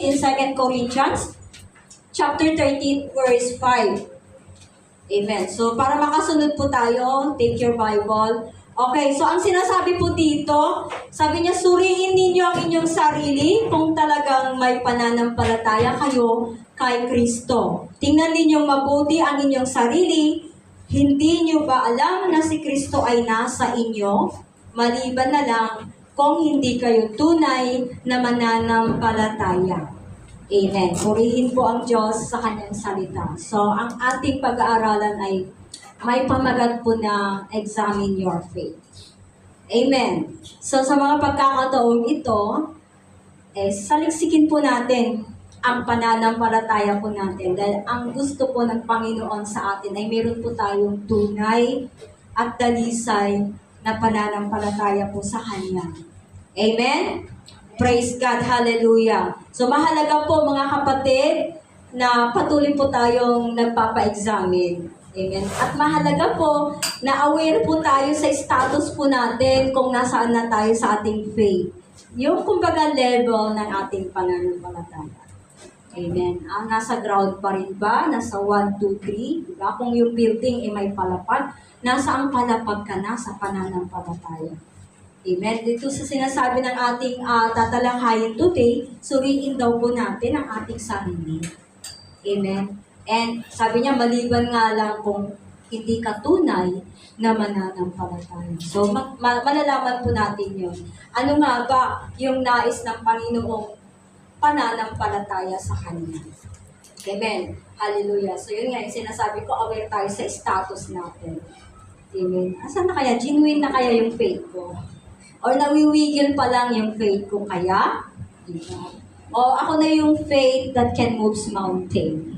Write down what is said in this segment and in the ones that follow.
in 2 Corinthians chapter 13, verse 5. Amen. So, para makasunod po tayo, take your Bible. Okay, so ang sinasabi po dito, sabi niya, suriin ninyo ang inyong sarili kung talagang may pananampalataya kayo kay Kristo. Tingnan ninyong mabuti ang inyong sarili. Hindi niyo ba alam na si Kristo ay nasa inyo? Maliban na lang kung hindi kayo tunay na mananampalataya. Amen. Purihin po ang Diyos sa kanyang salita. So, ang ating pag-aaralan ay may pamagat po na examine your faith. Amen. So, sa mga pagkakataong ito, saliksikin po natin ang pananampalataya po natin. Dahil ang gusto po ng Panginoon sa atin ay meron po tayong tunay at dalisay na pananampalataya po sa Kanya. Amen? Praise God. Hallelujah. So, mahalaga po mga kapatid na patuloy po tayong nagpapa-examine. Amen. At mahalaga po na aware po tayo sa status po natin kung nasaan na tayo sa ating faith. Yung kumbaga level ng ating pananampalataya. Amen. Nasa ground pa rin ba? Nasa 1, 2, 3? Diba? Kung yung building ay may palapag, nasa ang palapag ka na sa pananampalataya. Amen. Dito sa sinasabi ng ating tatalanghayin today, suriin daw po natin ang ating sarili. Amen. And sabi niya, maliban nga lang kung hindi ka tunay na mananampalataya. So, malalaman po natin yun. Ano nga ba yung nais ng Panginoong pananampalataya sa Kanya? Amen. Hallelujah. So, yun nga, yung sinasabi ko, aware tayo sa status natin. Amen. Asan na kaya? Genuine na kaya yung faith ko? Or nawiwigil pa lang yung faith ko kaya? O ako na yung faith that can move mountain.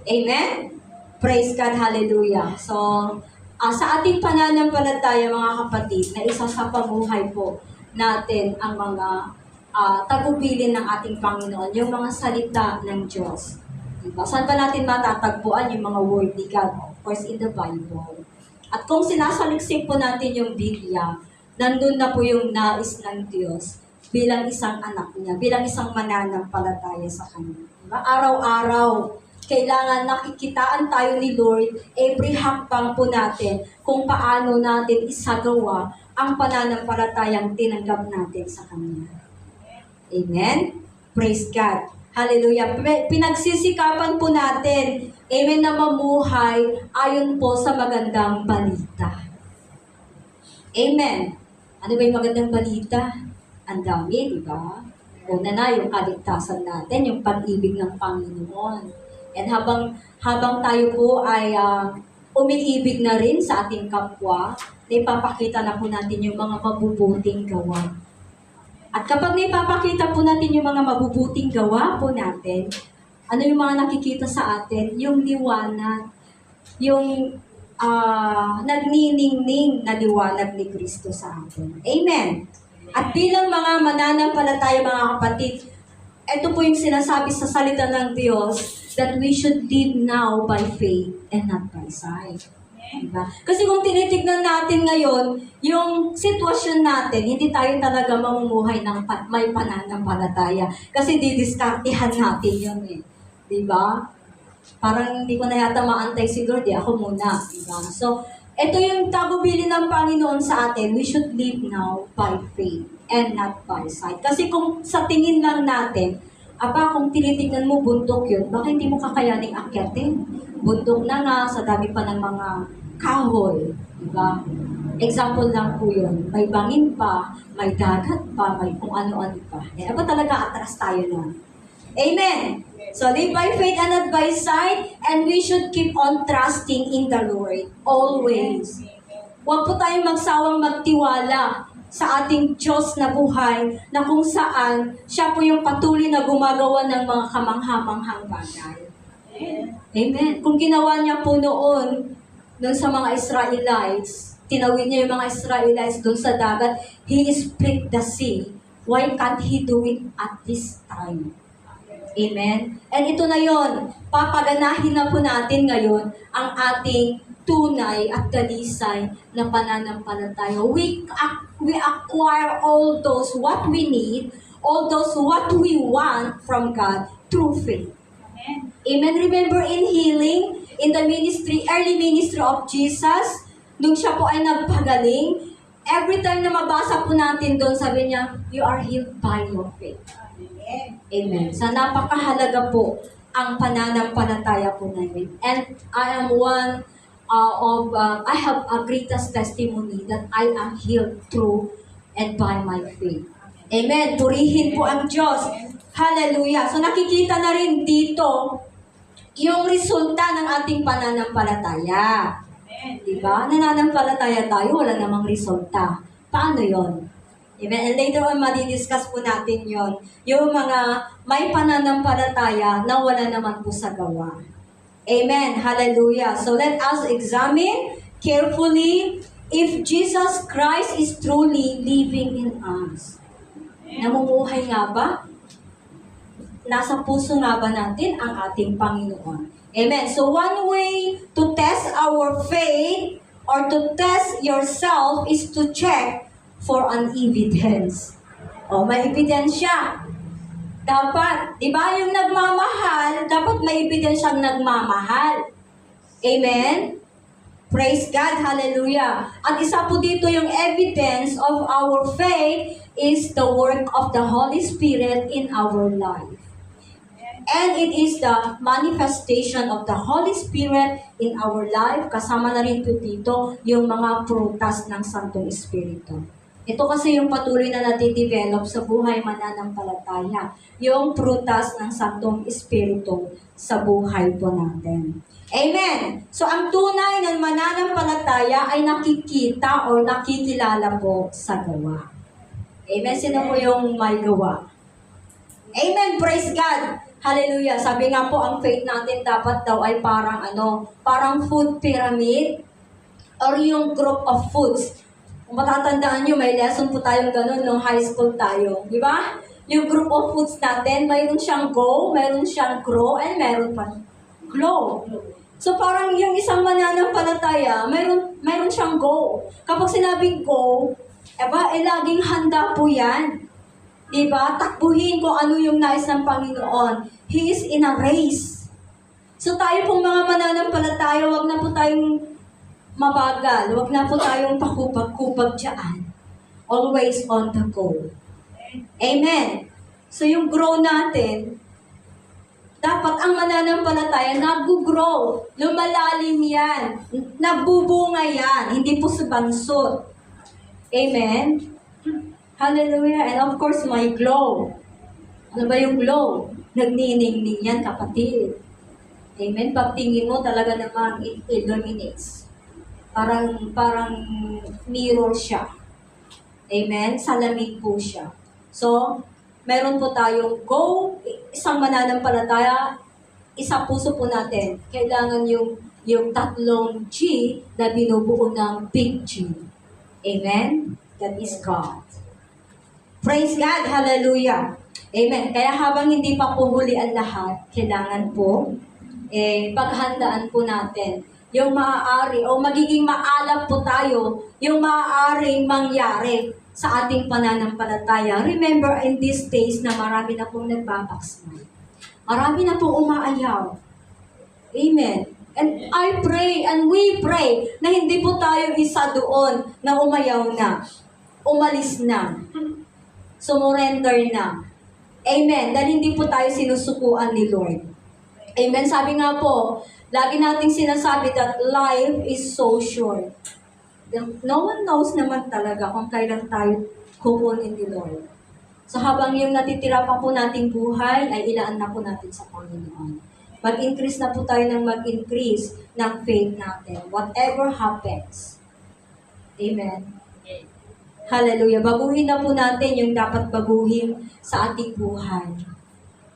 Amen? Praise God, hallelujah. So, sa ating pananampalataya mga kapatid, na isa sa pamuhay po natin ang mga tagubilin ng ating Panginoon, yung mga salita ng Diyos. Diba? Saan ba natin matatagpuan yung mga word ni God? Of course, in the Bible. At kung sinasaliksik po natin yung Biblia, nandun na po yung nais ng Diyos bilang isang anak niya, bilang isang mananampalataya sa Kanya. Diba? Araw-araw, kailangan nakikitaan tayo ni Lord every hakbang po natin kung paano natin isagawa ang pananampalatayang tinanggap natin sa Kanya. Amen? Praise God. Hallelujah. Pinagsisikapan po natin, amen, na mamuhay ayon po sa magandang balita. Amen. Ano ba yung magandang balita? Ang dami, di ba? Una na yung kaligtasan natin, yung pag-ibig ng Panginoon. And habang tayo po ay umiibig na rin sa ating kapwa, naipapakita na po natin yung mga mabubuting gawa. At kapag naipapakita po natin yung mga mabubuting gawa po natin, ano yung mga nakikita sa atin? Yung liwanag, yung nagniningning na liwanag ni Kristo sa atin. Amen. At bilang mga mananampalataya mga kapatid, ito po yung sinasabi sa salita ng Diyos that we should live now by faith and not by sight. Diba? Kasi kung tinitignan natin ngayon, yung sitwasyon natin, hindi tayo talaga mamumuhay ng may pananampalataya. Kasi didiskartihan natin yun eh. Diba? Parang hindi ko na yata maantay si Lord, ako muna. Diba? So, ito yung tagubilin ng Panginoon sa atin, we should live now by faith and not by sight. Kasi kung sa tingin lang natin, kung tinitignan mo bundok yun, baka hindi mo kakayaning akyatin. Bundok na nga, sa dami pa ng mga kahoy. Diba? Example lang po yun. May bangin pa, may dagat pa, may kung ano-ano pa. Talaga atras tayo na. Amen! So, live by faith and not by sight, and we should keep on trusting in the Lord always. Huwag po tayong magsawang magtiwala sa ating Diyos na buhay na kung saan siya po yung patuloy na gumagawa ng mga kamangha-manghang bagay. Amen. Kung ginawa niya po noon sa mga Israelites, tinawid niya yung mga Israelites doon sa dagat, He split the sea. Why can't He do it at this time? Amen? And ito na yon, papaganahin na po natin ngayon ang ating tunay at dalisay na pananampalataya. We acquire all those what we need all those what we want from God through faith. Amen. Remember in healing, in the ministry, early ministry of Jesus, nung siya po ay nagpagaling, every time na mabasa po natin doon, sabi niya, you are healed by your faith. Amen. So napakahalaga po ang pananampalataya po namin. And I am one I have a greatest testimony that I am healed through and by my faith. Amen. Purihin po ang Diyos. Hallelujah. So nakikita na rin dito yung resulta ng ating pananampalataya. Diba? Nananampalataya tayo, wala namang resulta. Paano yon? Amen. And later on, madidiscuss po natin yon. Yung mga may pananampalataya na wala naman po sa gawa. Amen. Hallelujah. So let us examine carefully if Jesus Christ is truly living in us. Namumuhay nga ba? Nasa puso nga ba natin ang ating Panginoon? Amen. So one way to test our faith or to test yourself is to check for an evidence. O, may ebidensya. Dapat, di ba yung nagmamahal, dapat may ebidensyang nagmamahal. Amen? Praise God, hallelujah. At isa po dito yung evidence of our faith is the work of the Holy Spirit in our life. And it is the manifestation of the Holy Spirit in our life. Kasama na rin po dito yung mga prutas ng Santong Espiritu. Ito kasi yung patuloy na natidevelop sa buhay mananampalataya. Yung prutas ng Santong Espiritu sa buhay po natin. Amen! So ang tunay ng mananampalataya ay nakikita o nakikilala po sa gawa. Amen? Sino po yung may gawa? Amen! Praise God! Hallelujah! Sabi nga po, ang faith natin dapat daw ay parang food pyramid or yung group of foods. Kung matatandaan nyo, may lesson po tayong ganun nung high school tayo. Di ba? Yung group of foods natin, mayroon siyang go, mayroon siyang grow, and mayroon pa glow. So parang yung isang mananampalataya, mayroon siyang go. Kapag sinabing go, laging handa po yan. Diba? Takbuhin kung ano yung nais ng Panginoon. He is in a race. So tayo pong mga mananampalataya, wag na po tayong mabagal. Wag na po tayong pakupag-kupag dyan. Always on the goal. Amen. So yung grow natin, dapat ang mananampalataya nag-grow. Lumalalim yan. Nagbubunga yan. Hindi po subansot. Amen. Hallelujah. And of course, my glow. Ano ba yung glow? Nagniningning yan, kapatid. Amen. Pagtingin mo, talaga namang it illuminates. Parang mirror siya. Amen. Salamin po siya. So, meron po tayong go, isang mananampalataya, isa puso po natin. Kailangan yung tatlong G na binubuo ng big G. Amen. That is God. Praise God! Hallelujah! Amen. Kaya habang hindi pa po huli ang lahat, kailangan po, paghandaan po natin yung maaari o magiging maalap po tayo yung maaaring mangyari sa ating pananampalataya. Remember, in these days na marami na pong nagbabackslide. Marami na pong umaayaw. Amen. And I pray and we pray na hindi po tayo isa doon na umayaw na, umalis na, sumurrender na. Amen. Dahil hindi po tayo sinusukuan ni Lord. Amen. Sabi nga po, lagi nating sinasabi that life is so short. No one knows naman talaga kung kailan tayo kukunin ni Lord. So habang yung natitira pa po nating buhay, ay ilaan na po natin sa Panginoon. Mag-increase na po tayo ng mag-increase ng faith natin. Whatever happens. Amen. Hallelujah. Baguhin na po natin yung dapat baguhin sa ating buhay.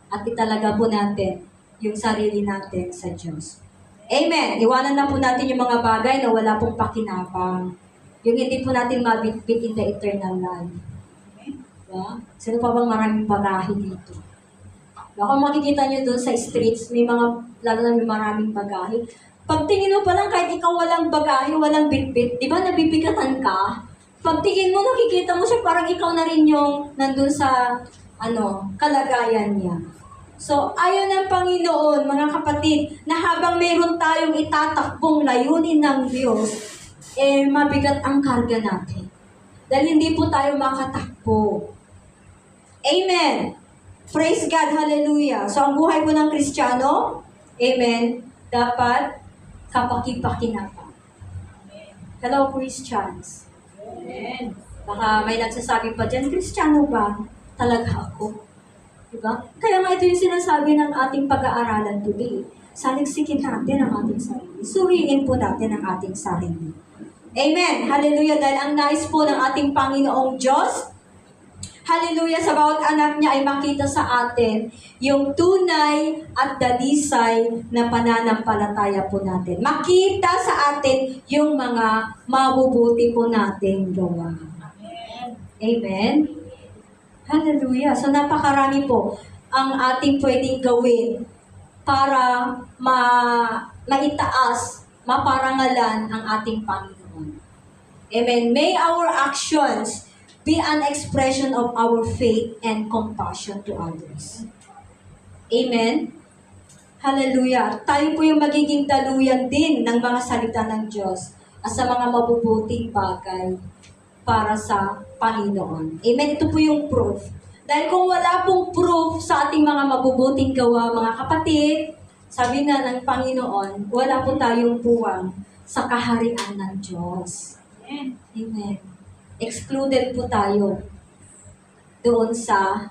At italaga po natin yung sarili natin sa Diyos. Amen. Iwanan na po natin yung mga bagay na wala pong pakinabang. Yung hindi po natin mabitbit in the eternal life. Diba? Sino pa bang maraming bagahe dito? Baka makikita nyo doon sa streets, may mga, lalo na may maraming bagahe. Pagtingin mo pa lang, kahit ikaw walang bagahe, walang bitbit, di ba nabibigatan ka? Pagtingin mo, nakikita mo siya, parang ikaw na rin yung nandun sa kalagayan niya. So, ayaw ng Panginoon, mga kapatid, na habang meron tayong itatakbong layunin ng Diyos, mabigat ang karga natin. Dahil hindi po tayo makatakbo. Amen! Praise God! Hallelujah! So, ang buhay po ng Kristiyano, amen, dapat kapaki-pakinabang. Hello, Christians. Amen. Baka may nagsasabi pa dyan, Kristiyano ba? Talaga ako. Diba? Kaya nga ito yung sinasabi ng ating pag-aaralan today. Saliksikin natin ang ating sarili. Suriin po natin ang ating sarili. Amen. Hallelujah. Dahil ang nais po ng ating Panginoong Diyos, hallelujah, sa bawat anak niya ay makita sa atin yung tunay at dalisay na pananampalataya po natin. Makita sa atin yung mga mabubuti po nating gawa. Amen. Amen. Hallelujah. So napakarami po ang ating pwedeng gawin para maitaas, maparangalan ang ating Panginoon. Amen. May our actions be an expression of our faith and compassion to others. Amen. Hallelujah. Tayo po yung magiging daluyan din ng mga salita ng Diyos at sa mga mabubuting bagay para sa Panginoon. Amen. Ito po yung proof. Dahil kung wala pong proof sa ating mga mabubuting gawa, mga kapatid, sabi nga ng Panginoon, wala po tayong puwang sa kaharian ng Diyos. Amen. Excluded po tayo doon sa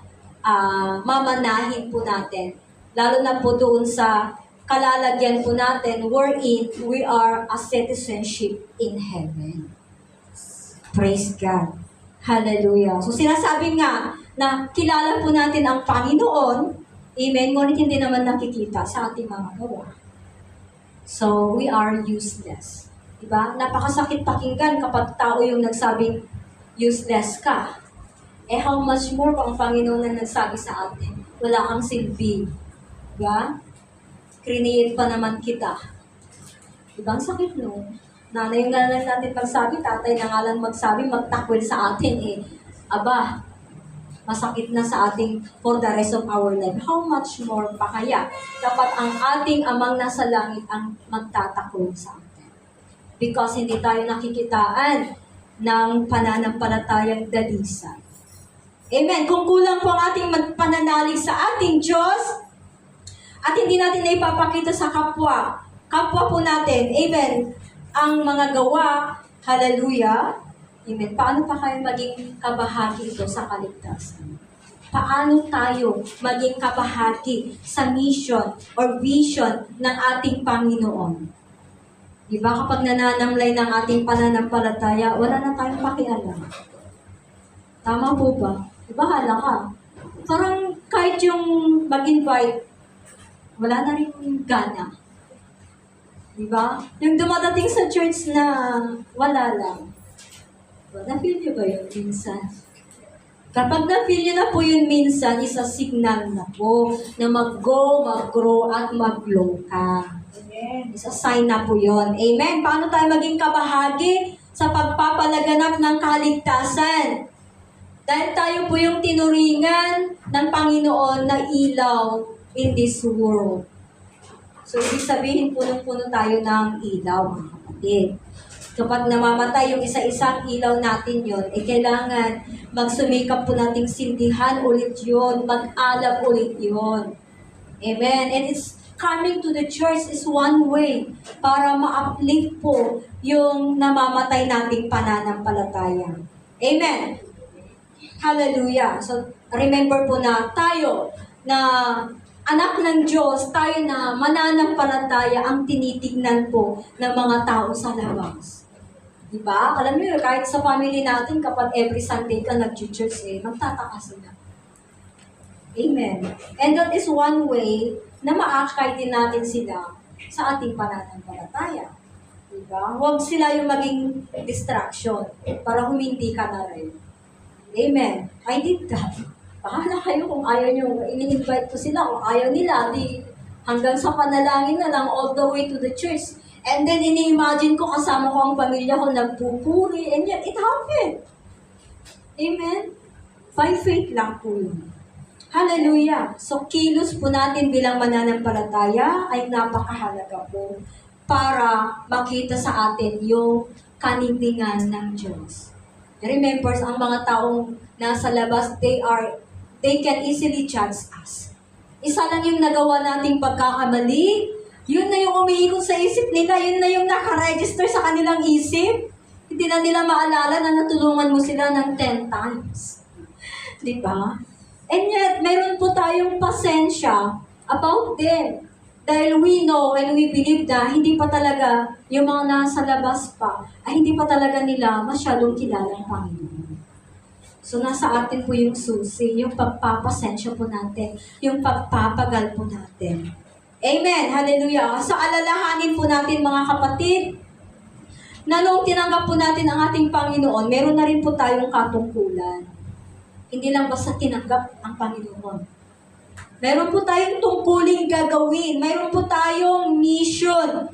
mamanahin po natin. Lalo na po doon sa kalalagyan po natin wherein we are a citizenship in heaven. Praise God. Hallelujah. So sinasabi nga na kilala po natin ang Panginoon, amen, ngunit hindi naman nakikita sa ating mga gawa. So we are useless. Diba? Napakasakit pakinggan kapag tao yung nagsabing useless ka. How much more kung ang Panginoon na nagsabi sa atin, wala kang silbi. Diba? Create pa naman kita. Diba? Ang sakit no? Nanay nga lang natin magsabi, tatay na nga lang magsabi, magtakwil sa atin Aba, masakit na sa ating for the rest of our life. How much more pa kaya dapat ang ating amang nasa langit ang magtatakwil sa atin? Because hindi tayo nakikitaan ng pananampalatayang dalisay. Amen. Kung kulang po ang ating pananalig sa ating Diyos, at hindi natin na ipapakita sa kapwa po natin, amen, ang mga gawa, hallelujah, amen, paano pa kayo maging kabahagi ito sa kaligtasan? Paano tayo maging kabahagi sa mission or vision ng ating Panginoon? Diba kapag nananamlay ng ating pananampalataya, wala na tayong pakialam. Tama po ba? Bahala ka. Parang kahit yung mag-invite, wala na rin gana. Diba? Yung dumadating sa church na wala lang. Na-feel nyo ba yun minsan? Kapag na-feel nyo na po yun minsan, isa signal na po na mag-go, mag-grow, at mag-glow ka. Amen. Isa sign na po yun. Amen. Paano tayo maging kabahagi sa pagpapalaganap ng kaligtasan? Dahil tayo po yung tinuringan ng Panginoon na ilaw in this world. So, ibig sabihin, punong-puno tayo ng ilaw, mga kapatid. Kapag namamatay yung isa-isang ilaw natin yon, kailangan magsumikap po nating sindihan ulit yon, mag-alab ulit yon. Amen. And it's coming to the church is one way para ma-uplift po yung namamatay nating pananampalataya. Amen. Hallelujah. So, remember po na tayo na anak ng Diyos, tayo na mananampalataya ang tinitignan po ng mga tao sa labas. Diba? Alam niyo, kahit sa family natin, kapag every Sunday ka nag-church, magtataka sila. Amen. And that is one way na ma-akay din natin sila sa ating pananampalataya. Diba? Huwag sila yung maging distraction para humindi ka na rin. Amen. I did that. Bahala kayo kung ayaw nyo, ini-invite ko sila, kung ayaw nila, di hanggang sa panalangin na lang all the way to the church. And then, ini-imagine ko kasama ko ang pamilya ko nagpupuri, and yet, it happened. Amen? By faith lang po yun. Hallelujah! So, kilos po natin bilang mananampalataya ay napakahalaga po para makita sa atin yung kanindigan ng Diyos. Remember, ang mga taong nasa labas, they can easily judge us. Isa lang yung nagawa nating pagkakamali, yun na yung umiikot sa isip nila, yun na yung nakaregister sa kanilang isip. Hindi na nila maalala na natulungan mo sila ng 10 times. Di ba? And yet, meron po tayong pasensya about them. Dahil we know and we believe na hindi pa talaga yung mga nasa labas pa, ay hindi pa talaga nila masyadong kilala ang Panginoon. So, nasa atin po yung susi, yung pagpapasensya po natin, yung pagpapagal po natin. Amen! Hallelujah! So, alalahanin po natin mga kapatid, na nung tinanggap po natin ang ating Panginoon, meron na rin po tayong katungkulan. Hindi lang basta tinanggap ang Panginoon. Meron po tayong tungkuling gagawin. Meron po tayong mission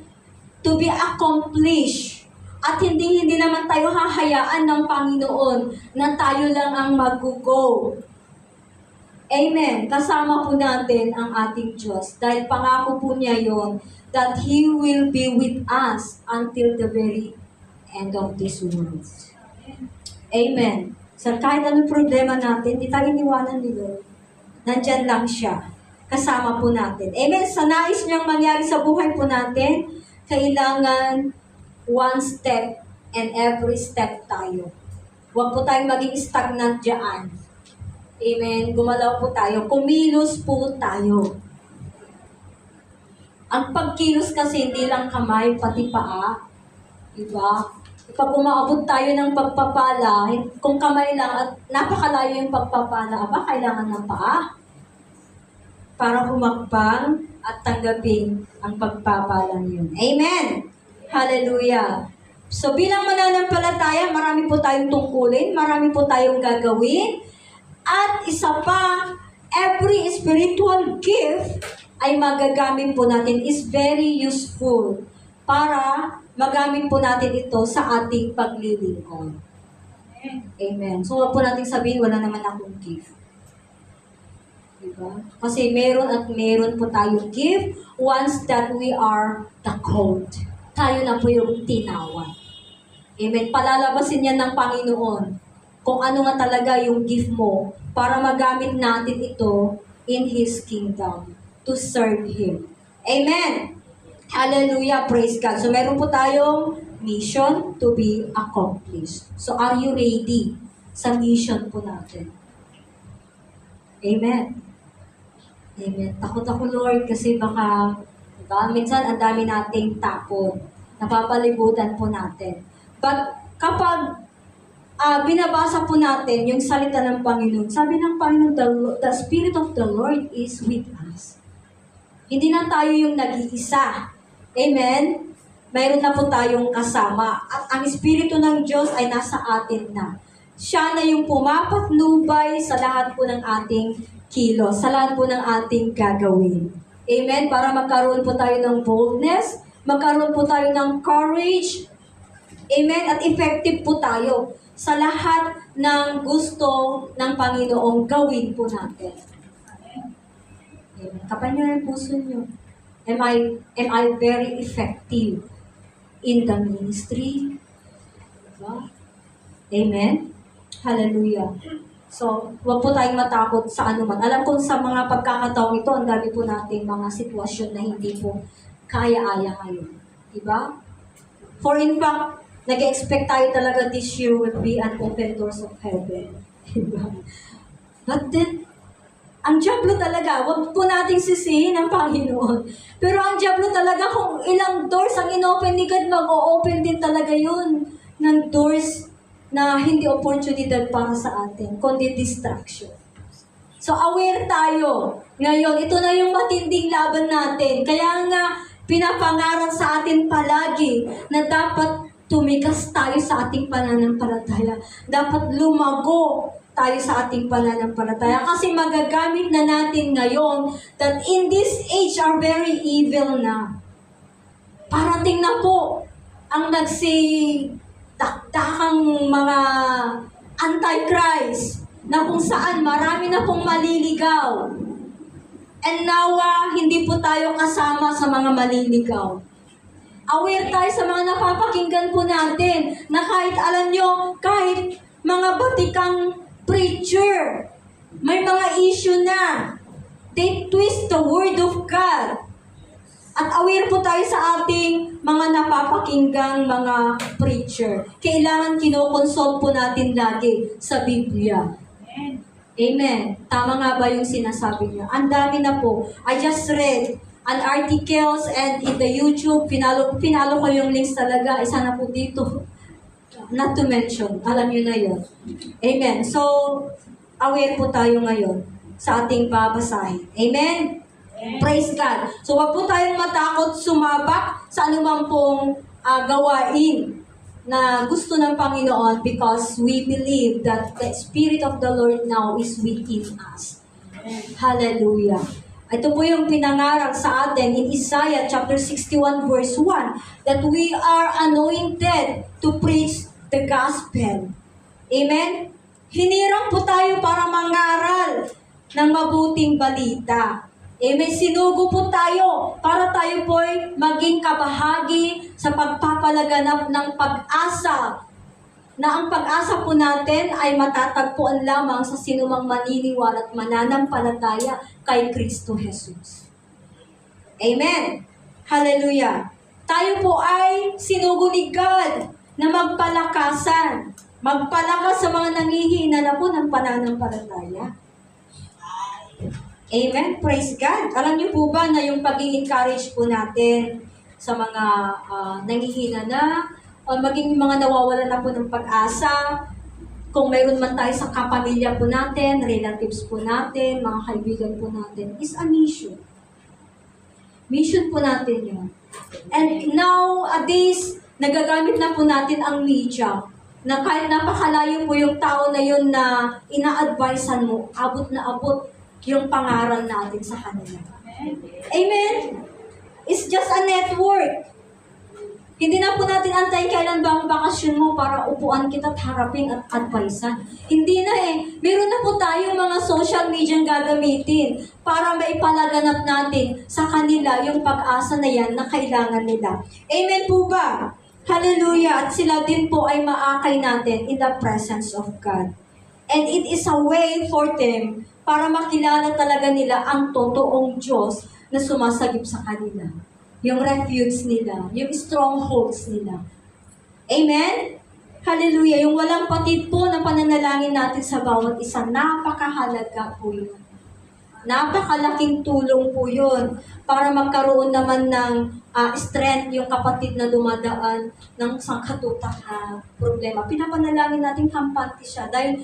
to be accomplished. At hindi naman tayo hahayaan ng Panginoon na tayo lang ang mag-go. Amen. Kasama po natin ang ating Diyos. Dahil pangako po niya yon that He will be with us until the very end of this world. Amen. So kahit anong problema natin, di tayo iniwanan ni Lord. Nandyan lang siya. Kasama po natin. Amen. Sa nais niyang mangyari sa buhay po natin, kailangan one step and every step tayo. Huwag po tayong maging stagnant dyan. Amen. Gumalaw po tayo. Kumilos po tayo. Ang pagkilos kasi hindi lang kamay, pati paa. Diba? Pag umaabot tayo ng pagpapala, kung kamay lang at napakalayo yung pagpapala, kailangan ng paa para humakbang at tanggapin ang pagpapala yun. Amen! Hallelujah! So bilang mananampalataya, marami po tayong tungkulin, marami po tayong gagawin, at isa pa, every spiritual gift ay magagamit po natin is very useful para magamit po natin ito sa ating paglilingkod. Amen. So, huwag po natin sabihin, wala naman akong gift. Diba? Kasi meron at meron po tayong gift once that we are the called. Tayo na po yung tinawag. Amen. Palalabasin yan ng Panginoon kung ano nga talaga yung gift mo para magamit natin ito in His kingdom to serve Him. Amen. Hallelujah, praise God. So, meron po tayong mission to be accomplished. So, are you ready sa mission po natin? Amen. Amen. Takot ako, Lord, kasi baka, diba, minsan ang dami nating takot. Napapalibutan po natin. But, kapag binabasa po natin yung salita ng Panginoon, sabi ng Panginoon, the Spirit of the Lord is with us. Hindi na tayo yung nag-iisa. Amen? Mayroon na po tayong kasama. At ang Espiritu ng Diyos ay nasa atin na. Siya na yung pumapatnubay sa lahat po ng ating kilos, sa lahat po ng ating gagawin. Amen? Para magkaroon po tayo ng boldness, magkaroon po tayo ng courage. Amen? At effective po tayo sa lahat ng gusto ng Panginoong gawin po natin. Amen. Kapag nyo yung puso nyo, am I very effective in the ministry? Diba? Amen? Hallelujah. So, huwag po tayong matakot sa anuman. Alam ko sa mga pagkakataong ito, ang dami po natin mga sitwasyon na hindi po kaya-aya ngayon. Diba? For in fact, nag-expect tayo talaga this year will be an open doors of heaven. Diba? But then, ang Diablo talaga, wag po nating sisihin ang Panginoon. Pero ang Diablo talaga, kung ilang doors ang inopen ni God, mag-o-open din talaga yun ng doors na hindi oportunidad para sa atin, kundi distraction. So, aware tayo. Ngayon, ito na yung matinding laban natin. Kaya nga, pinapangaral sa atin palagi na dapat tumigas tayo sa ating pananampalataya. Dapat lumago tayo sa ating pananampalataya. Kasi magagamit na natin ngayon that in this age are very evil na. Parating na po ang nagsitakdakang mga antichrist na kung saan marami na pong maliligaw. And nawa, hindi po tayo kasama sa mga maliligaw. Aware tayo sa mga napapakinggan po natin na kahit alam nyo, kahit mga batikang preacher, may mga issue na. They twist the word of God. At aware po tayo sa ating mga napapakinggang mga preacher. Kailangan kinokonsult po natin lagi sa Biblia. Amen. Tama nga ba yung sinasabi niyo? Ang dami na po. I just read an articles and in the YouTube, pinalo ko yung links talaga. Isa na po dito. Not to mention. Alam niyo na yun. Amen. So, aware po tayo ngayon sa ating babasahin. Amen? Praise God. So, wag po tayong matakot sumabak sa anumang pong gawain na gusto ng Panginoon because we believe that the Spirit of the Lord now is within us. Hallelujah. Ito po yung pinangaral sa atin in Isaiah chapter 61 verse 1 that we are anointed to preach the gospel. Amen? Hinirang po tayo para mangaral ng mabuting balita. Amen. Sinugo po tayo para tayo po'y maging kabahagi sa pagpapalaganap ng pag-asa na ang pag-asa po natin ay matatagpuan lamang sa sinumang maniniwala at mananampalataya kay Kristo Jesus. Amen. Hallelujah. Tayo po ay sinugo ni God na magpalakasan. Magpalakas sa mga nangihina na po ng pananampalataya. Amen. Praise God. Alam niyo po ba na yung pag-i-encourage po natin sa mga nangihina na o maging mga nawawalan na po ng pag-asa, kung mayroon man tayo sa kapamilya po natin, relatives po natin, mga kaibigan po natin, is a mission. Mission po natin yun. And nowadays, nagagamit na po natin ang media na kahit napakalayo po yung tao na yun na ina-advisean mo, abot na abot yung pangaral natin sa kanila. Amen? It's just a network. Hindi na po natin antayin kailan ba ang bakasyon mo para upuan kita at harapin at advisean. Hindi na eh. Meron na po tayong mga social media gagamitin para maipalaganap natin sa kanila yung pag-asa na yan na kailangan nila. Amen po ba? Hallelujah. At sila din po ay maakay natin in the presence of God. And it is a way for them para makilala talaga nila ang totoong Diyos na sumasagip sa kanila. Yung refuge nila, yung strongholds nila. Amen? Hallelujah. Yung walang patid po na pananalangin natin sa bawat isa, napakahalaga po yun. Napakalaking tulong po yun para magkaroon naman ng strength yung kapatid na dumadaan ng sangkatutak na problema. Pinapanalangin natin kampante siya dahil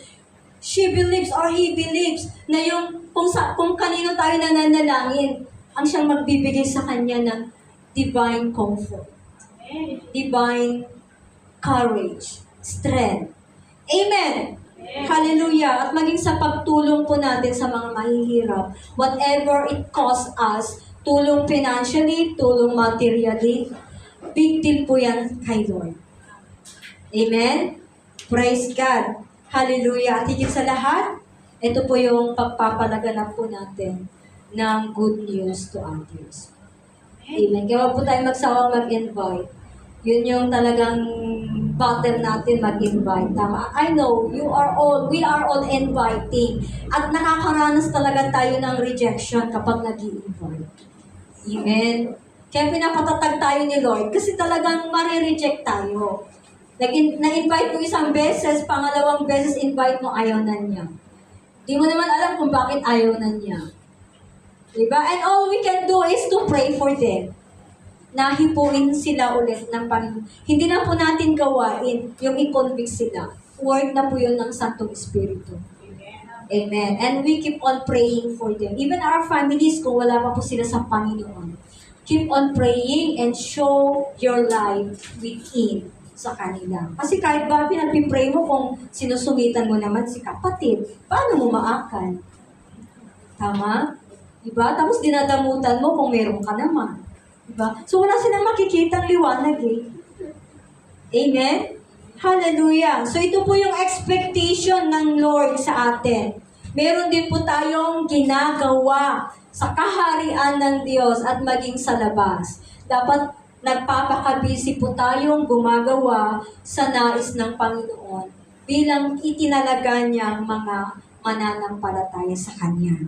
she believes or he believes na yung kung kanino tayo nananalangin, ang siyang magbibigay sa kanya ng divine comfort, divine courage, strength. Amen! Hallelujah! At maging sa pagtulong po natin sa mga mahihirap, whatever it costs us, tulong financially, tulong materially, big deal po yan kay Lord. Amen? Praise God! Hallelujah! At higit sa lahat, ito po yung pagpapalaganap po natin ng good news to others. Amen. Kaya huwag po tayo magsawang mag-invite. Yun yung talagang battle natin mag-invite. Tama? I know, we are all inviting. At nakakaranas talaga tayo ng rejection kapag nag-i-invite. Amen. Kaya pinapatatag tayo ni Lord kasi talagang marireject tayo. Na-invite mo isang beses, pangalawang beses invite mo, ayaw na niya. Di mo naman alam kung bakit ayaw na niya. Diba? And all we can do is to pray for them. Na hipuin sila ulit ng Panginoon. Hindi na po natin gawain yung i-convict sila. Work na po yun ng Santong Espiritu. Amen. And we keep on praying for them. Even our families, kung wala pa po sila sa Panginoon. Keep on praying and show your life within sa kanila. Kasi kahit ba pinagpipray mo kung sinusungitan mo naman si kapatid, paano mo maakan? Tama? Diba? Tapos dinadamutan mo kung meron ka naman. Diba? So wala silang makikita ang liwanag eh. Amen? Hallelujah. So ito po yung expectation ng Lord sa atin. Meron din po tayong ginagawa sa kaharian ng Diyos at maging sa labas. Dapat nagpapakabisi po tayong gumagawa sa nais ng Panginoon bilang itinalaga niyang mga mananampalataya sa Kanya.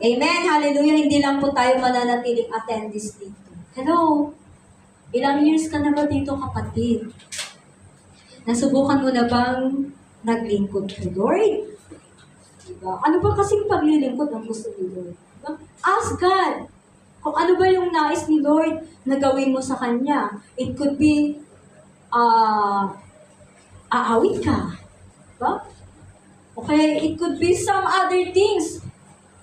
Amen. Hallelujah. Hindi lang po tayo mananatiling attendees dito. Hello. Ilang years ka na ba dito, kapatid? Nasubukan mo na bang naglingkod kay Lord? Diba? Ano ba kasing paglilingkod ang gusto ni Lord? Diba? Ask God kung ano ba yung nais ni Lord na gawin mo sa Kanya. It could be, aawit ka. Diba? Okay, it could be some other things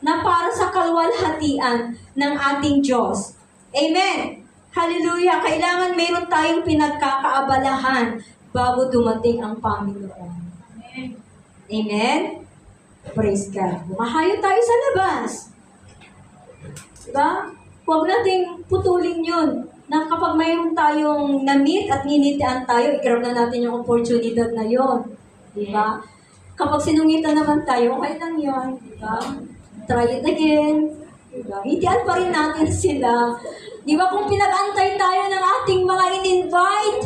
na para sa kalwalhatian ng ating Diyos. Amen! Hallelujah! Kailangan mayroon tayong pinagkakaabalahan bago dumating ang Panginoon. Amen! Amen? Praise God. Bumahayo tayo sa labas. Diba? Huwag nating putulin yun. Na kapag mayroon tayong na-meet at ninitian tayo, i-grab na natin yung oportunidad na yon. Diba? Kapag sinungitan naman tayo, okay lang yun. Diba? Try it again. Diba? Hitian pa rin natin sila. Diba kung pinag-antay tayo ng ating mga in-invite,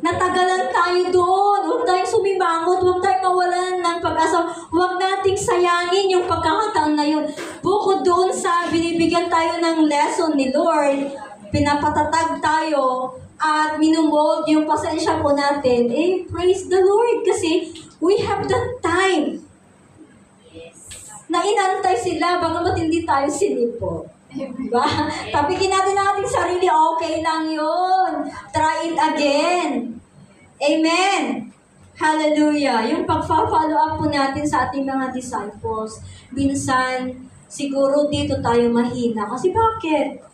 natagalan tayo doon. Huwag tayong sumimangot. Huwag tayong mawalan ng pag-asa. Huwag nating sayangin yung pagkakataon na yun. Bukod doon sa binibigyan tayo ng lesson ni Lord, pinapatatag tayo at minumold yung pasensya po natin, praise the Lord kasi we have that time na inantay sila bagamat hindi tayo sinipo. Diba? Tapikin natin ang ating sarili, okay lang yun. Try it again. Amen. Hallelujah. Yung pagpa-follow up po natin sa ating mga disciples, minsan, siguro dito tayo mahina. Kasi bakit?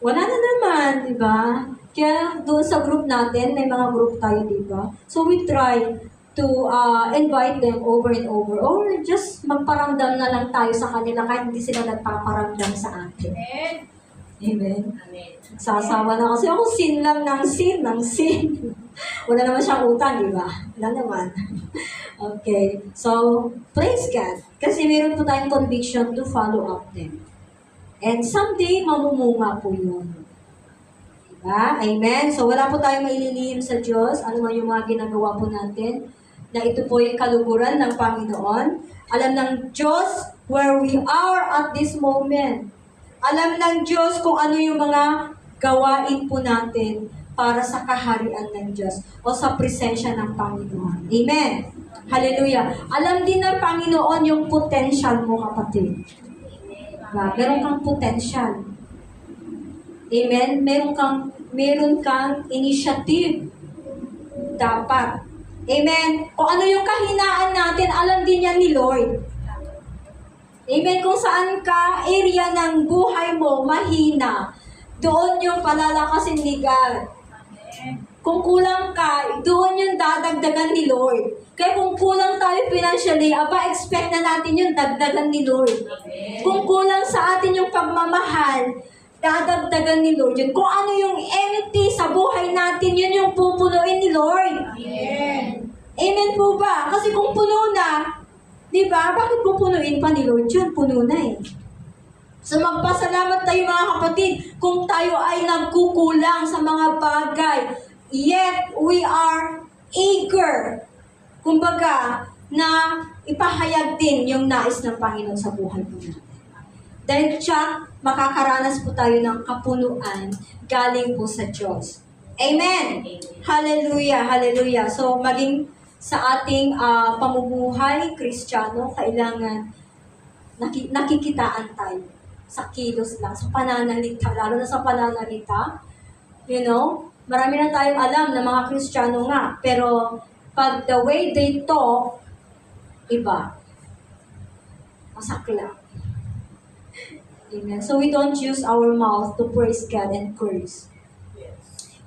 Wala na naman, di ba? Kaya doon sa group natin, may mga group tayo, di ba? So we try to invite them over and over. Or just magparamdam na lang tayo sa kanila kahit hindi sila nagpaparamdam sa atin. Amen. Amen. Amen. Sasawa na kasi ako sin lang ng sin. Wala naman siyang utang, di ba? Wala naman. Okay. So, praise God. Kasi meron po tayong conviction to follow up them. And someday, mamumunga po yun. Diba? Amen? So, wala po tayong maililihim sa Diyos. Ano man yung mga ginagawa po natin, na ito po yung kaluguran ng Panginoon. Alam ng Diyos where we are at this moment. Alam ng Diyos kung ano yung mga gawain po natin para sa kaharian ng Diyos o sa presensya ng Panginoon. Amen? Hallelujah. Alam din ng Panginoon yung potential mo, kapatid. Meron kang potential. Amen? Meron kang initiative. Dapat. Amen? Kung ano yung kahinaan natin, alam din yan ni Lord. Amen? Kung saan ka, area ng buhay mo, mahina, doon yung palalakasin ni God. Kung kulang ka, doon yung dadagdagan ni Lord. Kaya kung kulang tayo financially, expect na natin yung dagdagan ni Lord. Kung kulang sa atin yung pagmamahal, dadagdagan ni Lord yun. Kung ano yung empty sa buhay natin, yun yung pupunuin ni Lord. Amen. Amen po ba? Kasi kung puno na, di ba, bakit pupunuin pa ni Lord yun? Puno na eh. So magpasalamat tayo mga kapatid kung tayo ay nagkukulang sa mga bagay. Yet, we are eager, kumbaga, na ipahayag din yung nais ng Panginoon sa buhay po natin. Dahil siya, makakaranas po tayo ng kapunuan galing po sa Diyos. Amen! Hallelujah! Hallelujah! So, maging sa ating pamumuhay, Kristiyano, kailangan nakikitaan tayo sa kilos lang, sa pananalita, lalo na sa pananalita. You know, marami na tayong alam na mga Kristiyano nga, pero pag the way they talk, iba. Masakla. Amen. So we don't use our mouth to praise God and curse.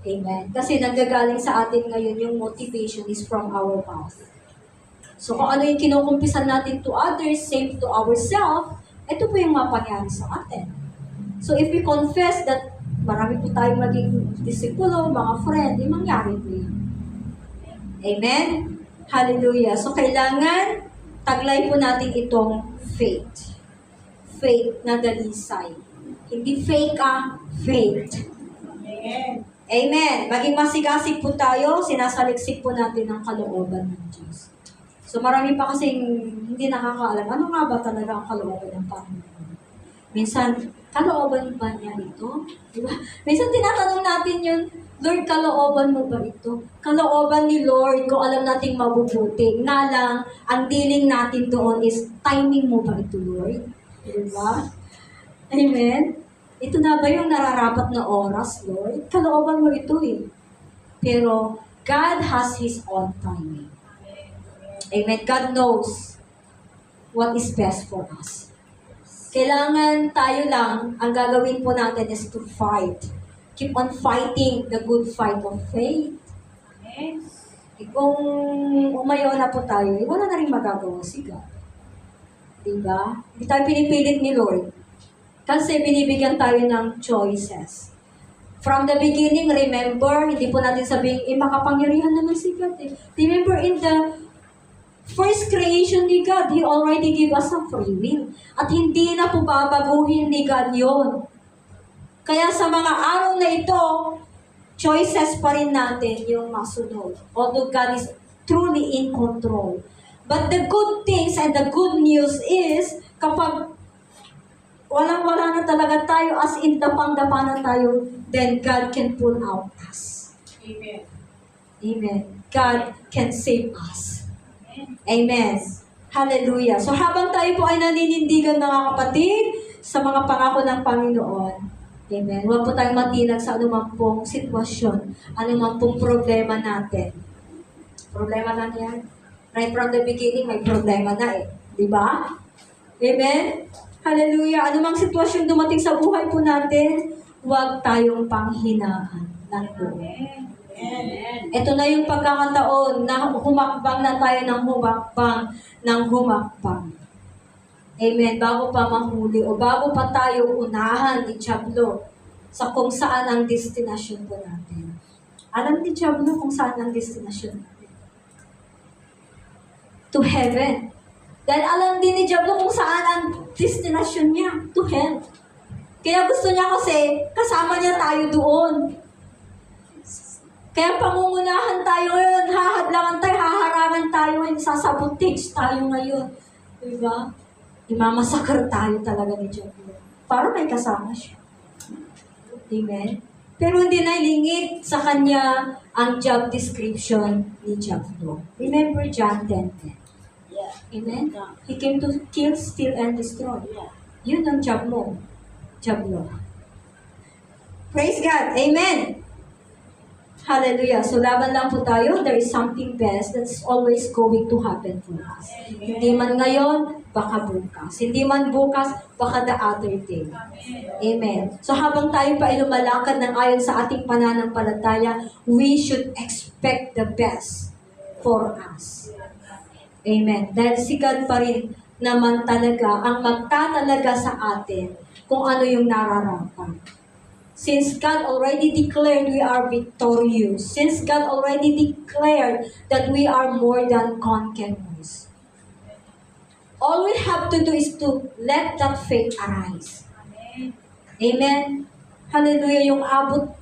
Amen. Kasi nanggagaling sa atin ngayon yung motivation is from our mouth. So kung ano yung kinukumpisan natin to others, same to ourselves, ito po yung mapangyari sa atin. So if we confess that marami po tayong maging disipulo, mga friend, yung mangyari po yun. Amen? Hallelujah. So, kailangan taglay po natin itong faith. Faith na dalisay. Hindi fake faith. Amen. Amen. Maging masigasig po tayo, sinasaliksik po natin ang kalooban ng Diyos. So marami pa kasing hindi nakakaalam, ano nga ba talaga ang kalooban ng Panginoon? Minsan, kalooban ba niya ito? Diba? Minsan tinatanong natin yun, Lord, kalooban mo ba ito? Kalooban ni Lord, kung alam nating mabubuti. Nga lang, ang dealing natin doon is, timing mo ba ito, Lord? Diba? Amen? Ito na ba yung nararapat na oras, Lord? Kalooban mo ito eh. Pero, God has His own timing. Amen. God knows what is best for us. Kailangan tayo lang, ang gagawin po natin is to fight. Keep on fighting the good fight of faith. Amen. Kung umayaw na po tayo, wala na rin magagawa si God. Diba? Hindi tayo pinipilit ni Lord. Kasi binibigyan tayo ng choices. From the beginning, remember, hindi po natin sabihin, makapangyarihan naman si God eh. Remember, in the first creation ni God, He already gave us a free will. At hindi na po babaguhin ni God yun. Kaya sa mga araw na ito, choices pa rin natin yung masunod. Although God is truly in control. But the good things and the good news is, kapag walang-wala na talaga tayo, as in dapang-dapa na tayo, then God can pull out us. Amen. Amen. God can save us. Amen. Hallelujah. So habang tayo po ay naninindigan mga kapatid sa mga pangako ng Panginoon, amen, huwag po tayong matinag sa anumang pong sitwasyon, anumang pong problema natin. Problema na yan. Right from the beginning, may problema na eh. Di ba? Amen? Hallelujah. Anumang sitwasyon dumating sa buhay po natin, huwag tayong panghinaan ng buhay. Amen. Ito na yung pagkakataon na humakbang na tayo ng humakbang. Amen. Bago pa mahuli o bago pa tayo unahan ni Diablo sa kung saan ang destinasyon po natin. Alam ni Diablo kung saan ang destinasyon natin? To heaven. Dahil alam din ni Diablo kung saan ang destinasyon niya. To hell. Kaya gusto niya kasi kasama niya tayo doon. Kaya pangungunahan tayo ngayon, hahadlangan tayo, haharangan tayo ngayon, sasabotage tayo ngayon. Diba? Imamasakar tayo talaga ni Diablo. Para may kasama siya. Amen? Pero hindi nailingit sa kanya ang job description ni Diablo. Remember John 10:10. Yeah. Amen? He came to kill, steal, and destroy. Yeah. Yun ang job mo. Diablo. Praise God. Amen. Hallelujah. So, laban lang po tayo. There is something best that's always going to happen for us. Hindi man ngayon, baka bukas. Hindi man bukas, baka the other day. Amen. So, habang tayo pa ay lumalakad ng ayon sa ating pananampalataya, we should expect the best for us. Amen. Dahil si God pa rin naman talaga ang magtatalaga sa atin kung ano yung nararapat. Since God already declared we are victorious, since God already declared that we are more than conquerors, all we have to do is to let that faith arise. Amen. Hallelujah. Yung abot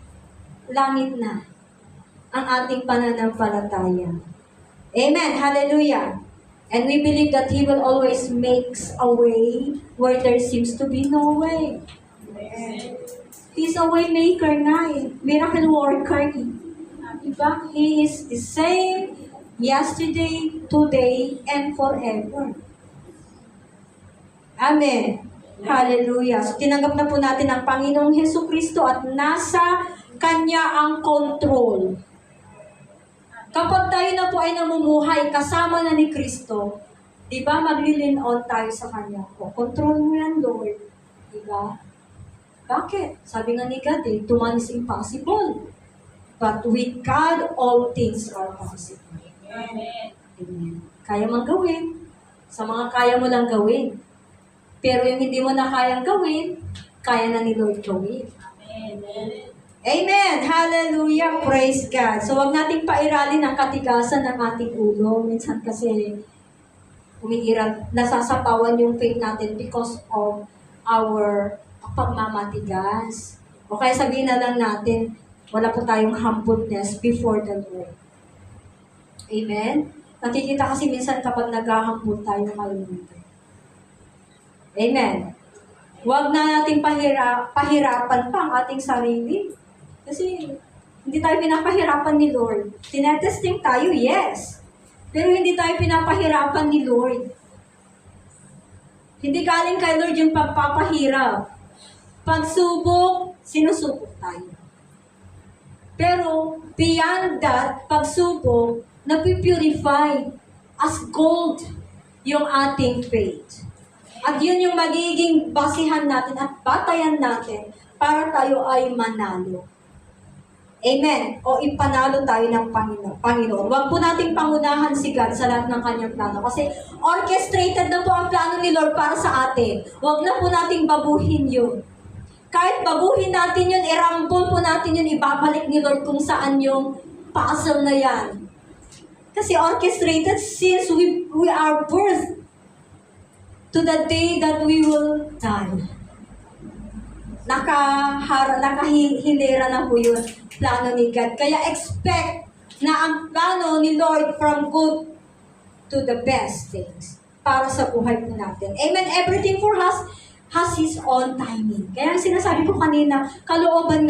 langit na ang ating pananampalataya. Amen. Hallelujah. And we believe that He will always make a way where there seems to be no way. Amen. He's a way maker nga eh. Miracle worker eh. Diba? He is the same yesterday, today, and forever. Amen. Hallelujah. So, tinanggap na po natin ang Panginoong Hesukristo at nasa Kanya ang control. Kapag tayo na po ay namumuhay kasama na ni Kristo, di ba maglilin on tayo sa Kanya? O, control mo yan, Lord. Di ba? Bakit? Sabi nga ni God to man is impossible. But with God, all things are possible. Amen. Amen. Kaya mang gawin. Sa mga kaya mo lang gawin. Pero yung hindi mo na kayang gawin, kaya na ni Lord gawin. Amen. Amen! Hallelujah! Praise God! So, wag nating pairalin ang katigasan ng ating ulo. Minsan kasi, umiiral, nasasapawan yung faith natin because of our pagmamatigas. O kaya sabihin na lang natin, wala po tayong humbleness before the Lord. Amen? Nakikita kasi minsan kapag nag-humble tayo, kalimutan. Amen? Huwag na nating pahirapan pa ang ating sarili. Kasi hindi tayo pinapahirapan ni Lord. Tinetesting tayo, yes. Pero hindi tayo pinapahirapan ni Lord. Hindi galing kay Lord yung pagpapahirap. Pagsubok, sinusubok tayo. Pero beyond that, pagsubok, napipurify as gold yung ating faith. At yun yung magiging basihan natin at batayan natin para tayo ay manalo. Amen. O ipanalo tayo ng Panginoon. Huwag po nating pangunahan si God sa lahat ng kanyang plano. Kasi orchestrated na po ang plano ni Lord para sa atin. Huwag na po nating babuhin yun. Kahit babuhin natin yun, irambol po natin yun, ibabalik ni Lord kung saan yung puzzle na yan. Kasi orchestrated since we are birthed to the day that we will die. Nakahilera na po yun, plano ni God. Kaya expect na ang plano ni Lord from good to the best things para sa buhay po natin. Amen. Everything for us has His own timing. Kaya sinasabi ko kanina, kalooban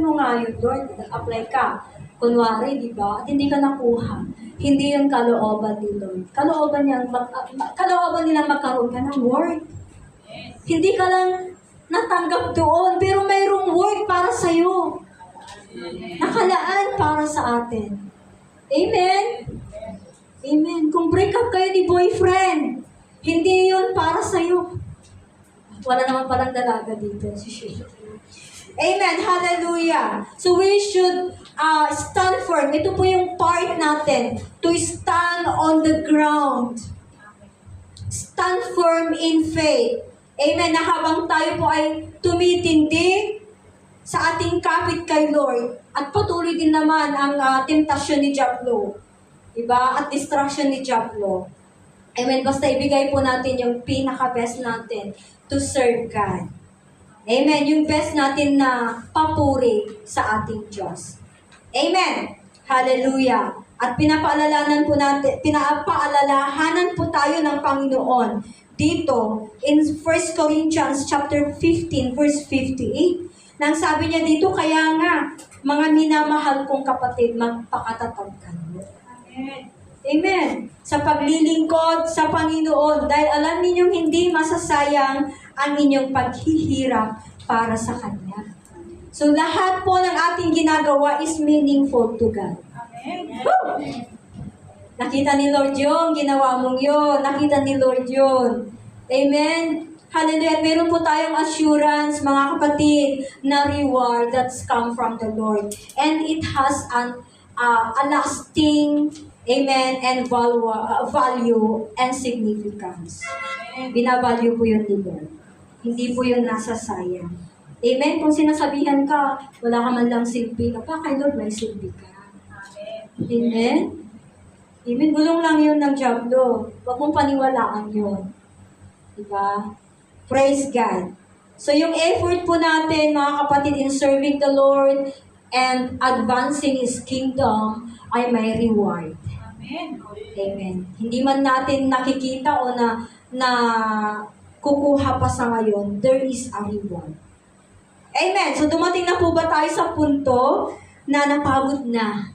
mo nga yun, Lord. Apply ka. Kunwari, di ba? At hindi ka nakuha. Hindi yung kalooban ni Lord. Kalooban nilang magkaroon ka ng word. Hindi ka lang natanggap doon, pero mayroong word para sa'yo. Nakalaan para sa atin. Amen? Amen. Kung break up kayo ni boyfriend, hindi yun para sa'yo. Wala naman palang dalaga dito. Amen. Hallelujah. So we should stand firm. Ito po yung part natin. To stand on the ground. Stand firm in faith. Amen. Na habang tayo po ay tumitindi sa ating kapit kay Lord at patuloy din naman ang temptasyon ni Diablo. Diba? At distraction ni Diablo. Amen. Basta ibigay po natin yung pinaka-best natin to serve God. Amen. Yung best natin na papuri sa ating Diyos. Amen. Hallelujah. At pinapaalalahanan po tayo ng Panginoon dito in 1 Corinthians chapter 15 verse 58. Nang sabi niya dito, kaya nga, mga minamahal kong kapatid, magpakatatag kayo. Amen. Amen. Sa paglilingkod sa Panginoon, dahil alam ninyong hindi masasayang ang inyong paghihirap para sa Kanya. So lahat po ng ating ginagawa is meaningful to God. Amen. Woo! Nakita ni Lord yun, ginawa mong yun. Nakita ni Lord yun. Amen. Hallelujah. At meron po tayong assurance, mga kapatid, na reward that's come from the Lord. And it has a lasting, amen, and value and significance. Binavalue po yun ni Lord. Hindi po yun nasasayang. Amen. Kung sinasabihan ka, wala ka man lang silbi ka pa, kay Lord may silbi ka. Amen. Amen. Gulong lang yun ng Diablo. Huwag mong paniwalaan yun. Diba? Praise God. So yung effort po natin, mga kapatid, in serving the Lord and advancing His kingdom ay may reward. Amen. Amen. Hindi man natin nakikita o na kukuha pa sa ngayon, there is a reward. Amen. So dumating na po ba tayo sa punto na napagod na?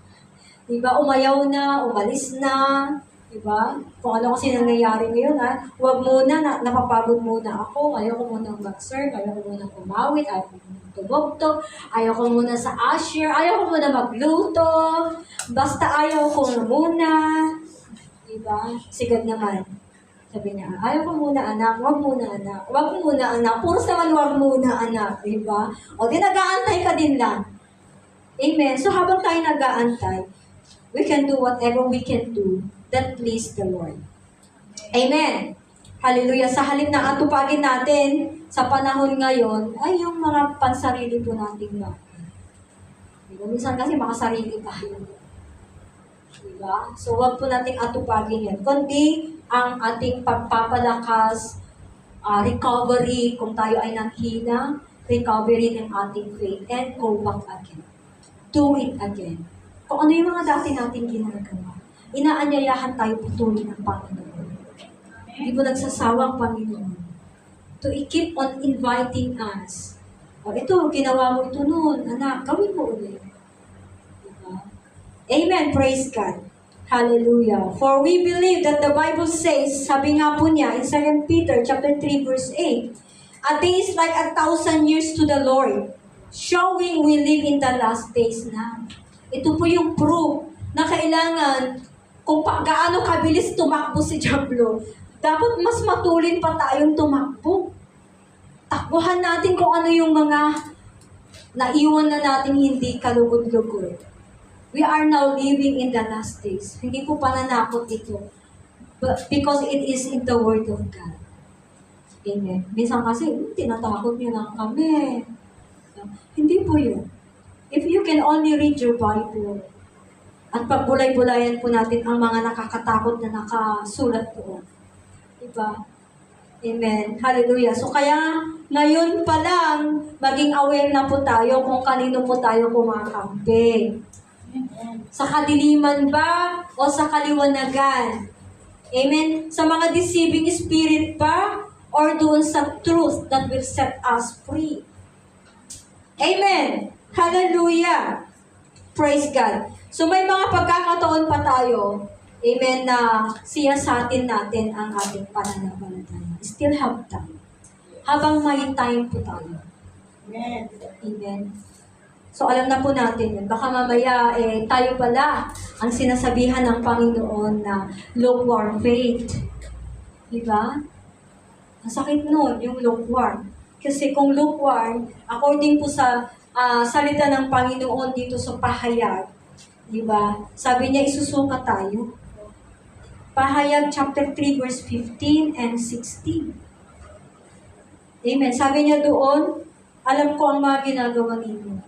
Diba? Umayaw na, umalis na. Diba? Kung ano kasi nangyayari ngayon, huwag muna, napapagod muna ako. Ayaw ko muna mag-serve, ayaw ko muna kumawit, ayaw ko muna tumugtog, ayaw ko muna sa usher, ayaw ko muna magluto, basta ayaw ko muna. Diba? Sigad naman. Sabi niya, ayaw ko muna anak, wag muna anak, wag muna anak, puros naman wag muna anak. Diba? O di nag-aantay ka din lang. Amen. So habang tayo nag-aantay, we can do whatever we can do that please the Lord. Amen. Hallelujah. Sa halip na atupagin natin sa panahon ngayon ay yung mga pansarili po nating bagay. Diba? Minsan kasi makasarili tayo. Diba? So, wag po nating atupagin yan. Kundi, ang ating pagpapalakas, recovery, kung tayo ay nanghina, recovery ng ating faith, and go back again. Do it again. Kung ano yung mga dati nating ginagawa, inaanyayahan tayo putulin ng Panginoon. Hindi mo nagsasawang Panginoon to keep on inviting us. O ito, ginawa mo ito noon, anak, gawin mo ulit. Diba? Amen, praise God. Hallelujah. For we believe that the Bible says, sabi nga po niya in 2 Peter chapter 3 verse 8, a day is like 1,000 years to the Lord, showing we live in the last days na. Ito po yung proof na kailangan kung gaano kabilis tumakbo si Diablo, dapat mas matulin pa tayong tumakbo. Takbuhan natin kung ano yung mga naiwan na natin hindi kalugod-lugod. We are now living in the last days. Hindi po pananakot ito. But because it is in the Word of God. Amen. Minsan kasi, tinatakot niyo lang kami. Hindi po yun. If you can only read your Bible, at pagbulay-bulayan po natin ang mga nakakatakot na nakasulat po. Diba? Amen. Hallelujah. So kaya, ngayon pa lang, maging aware na po tayo kung kanino po tayo kumakampi. Sa kadiliman ba o sa kaliwanagan? Amen? Sa mga deceiving spirit ba or doon sa truth that will set us free? Amen! Hallelujah! Praise God! So may mga pagkakataon pa tayo, amen, na siyasatin natin ang ating pananampalataya. Still have time. Habang may time po tayo. Amen. Amen. So alam na po natin yun. Baka mamaya tayo pala ang sinasabihan ng Panginoon na lukewarm faith. Diba? Ang sakit nun, yung lukewarm. Kasi kung lukewarm, according po sa salita ng Panginoon dito sa pahayag, diba? Sabi niya, isusuka tayo. Pahayag chapter 3 verse 15 and 16. Amen. Sabi niya doon, alam ko ang mga ginagawa ninyo.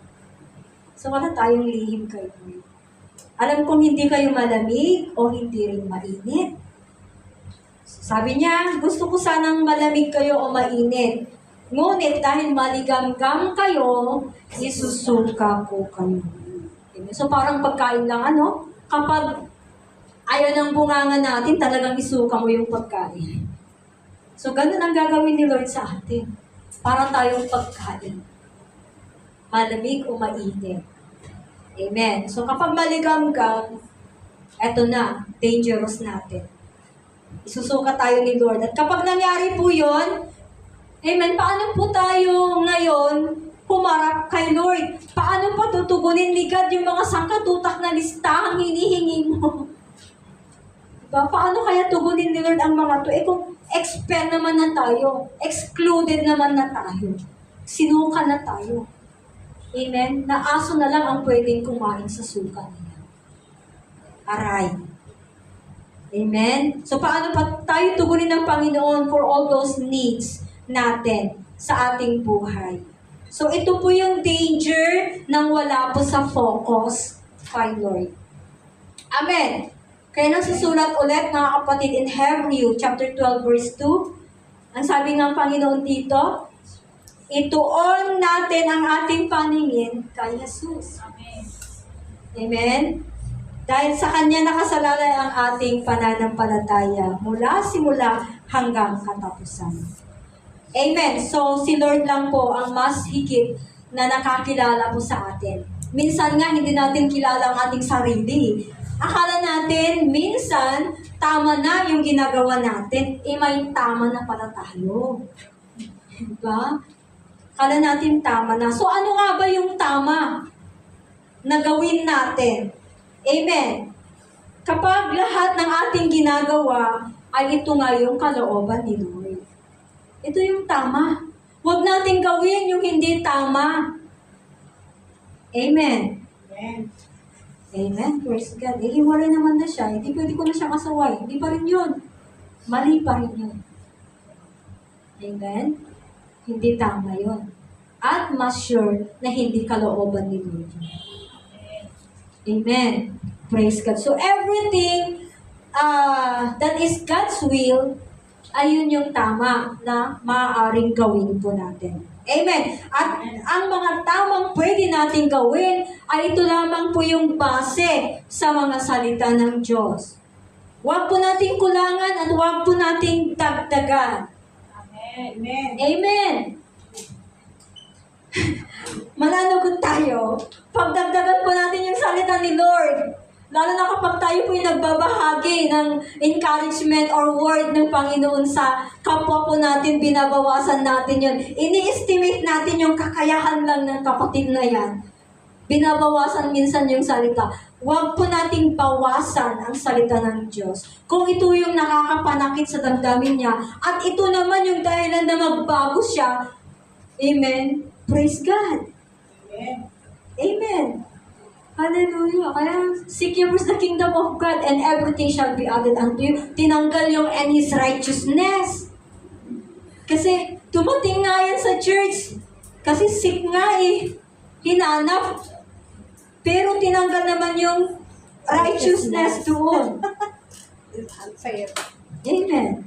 So, wala tayong lihim kayo. Alam kong hindi kayo malamig o hindi rin mainit. Sabi niya, gusto ko sanang malamig kayo o mainit. Ngunit dahil maligamgam kayo, isusuka ko kayo. So, parang pagkain lang, ano? Kapag ayaw ng bunganga natin, talagang isuka mo yung pagkain. So, ganun ang gagawin ni Lord sa atin. Para tayong pagkain. Malamig o mainit. Amen. So, kapag maligamgam, eto na, dangerous natin. Isusuka tayo ni Lord. At kapag nangyari po yun, amen, paano po tayo ngayon humarap kay Lord? Paano pa tutugunin ni God yung mga sangkatutak na listahang hinihingi mo? Diba? Paano kaya tugunin ni Lord ang mga to? Kung expel naman na tayo, excluded naman na tayo, sinuka na tayo. Amen? Na aso na lang ang pwedeng kumain sa suka niya. Aray. Amen? So, paano pa tayo tugunin ng Panginoon for all those needs natin sa ating buhay? So, ito po yung danger nang wala po sa focus kay Lord. Amen? Kaya nang susulat ulit, mga kapatid, in Hebrew, chapter 12, verse 2, ang sabi ng Panginoon dito, ituon natin ang ating paningin kay Jesus. Amen. Amen? Dahil sa Kanya nakasalalay ang ating pananampalataya mula simula hanggang katapusan. Amen. So, si Lord lang po ang mas higit na nakakilala po sa atin. Minsan nga, hindi natin kilala ang ating sarili. Akala natin, minsan, tama na yung ginagawa natin. May tama na pala tayo. Diba? Akala natin tama na. So, ano nga ba yung tama na gawin natin? Amen. Kapag lahat ng ating ginagawa ay ito nga yung kalooban ni Lord. Ito yung tama. Huwag natin gawin yung hindi tama. Amen. Amen. Amen. Praise God. Hiwalay naman na siya. Hindi pwede ko na siya kasaway. Hindi pa rin yun. Mali pa rin yun. Amen. Hindi tama yun. At mas sure na hindi kalooban ni Lord. Amen. Praise God. So everything that is God's will, ayun yung tama na maaaring gawin po natin. Amen. At ang mga tamang pwede nating gawin ay ito lamang po yung base sa mga salita ng Diyos. Huwag po nating kulangan at huwag po nating dagdagan. Amen. Amen. Mananagot tayo. Pagdagdagan po natin yung salita ni Lord. Lalo na kapag tayo po yung nagbabahagi ng encouragement or word ng Panginoon sa kapwa po natin, binabawasan natin yun. Ini-estimate natin yung kakayahan lang ng kapatid na yan. Binabawasan minsan yung salita. Huwag po nating bawasan ang salita ng Diyos. Kung ito yung nakakapanakit sa damdamin niya, at ito naman yung dahilan na magbago siya, amen, praise God. Amen. Amen. Hallelujah. Kaya, seek ye first the kingdom of God and everything shall be added unto you. Tinanggal yung and His righteousness. Kasi, tumating nga yan sa church. Kasi sick nga eh. Hinanap. Pero tinanggal naman yung righteousness doon. Unfair. Amen.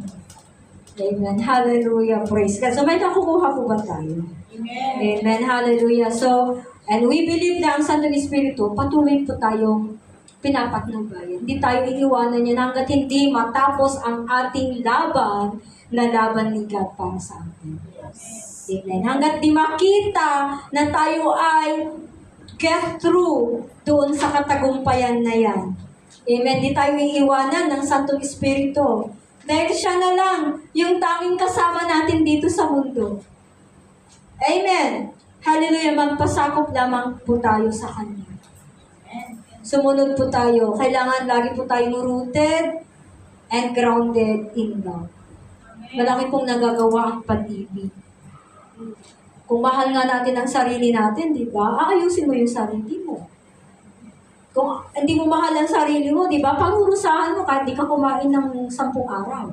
Amen. Hallelujah. Praise God. So, may nakukuha po ba tayo? Amen. Amen. Hallelujah. So, and we believe na ang Santo Espiritu, patuloy po tayong pinapatnubayan. Hindi tayo iiwanan yan hanggat hindi matapos ang ating laban na laban ni God para sa atin. Amen. Hanggat di makita na tayo ay get through doon sa katagumpayan na yan. Amen. Di tayo iiwanan ng Santo Espiritu. Dahil siya na lang yung tanging kasama natin dito sa mundo. Amen. Hallelujah. Magpasakop lamang po tayo sa Kanya. Sumunod po tayo. Kailangan lagi po tayong rooted and grounded in love. Malaki pong nagagawa ang pag-ibig. Kung mahal nga natin ang sarili natin, di ba? Aayusin mo yung sarili mo. Kung hindi mo mahal ang sarili mo, di ba? Pangurusahan mo kahit di ka kumain ng 10 araw.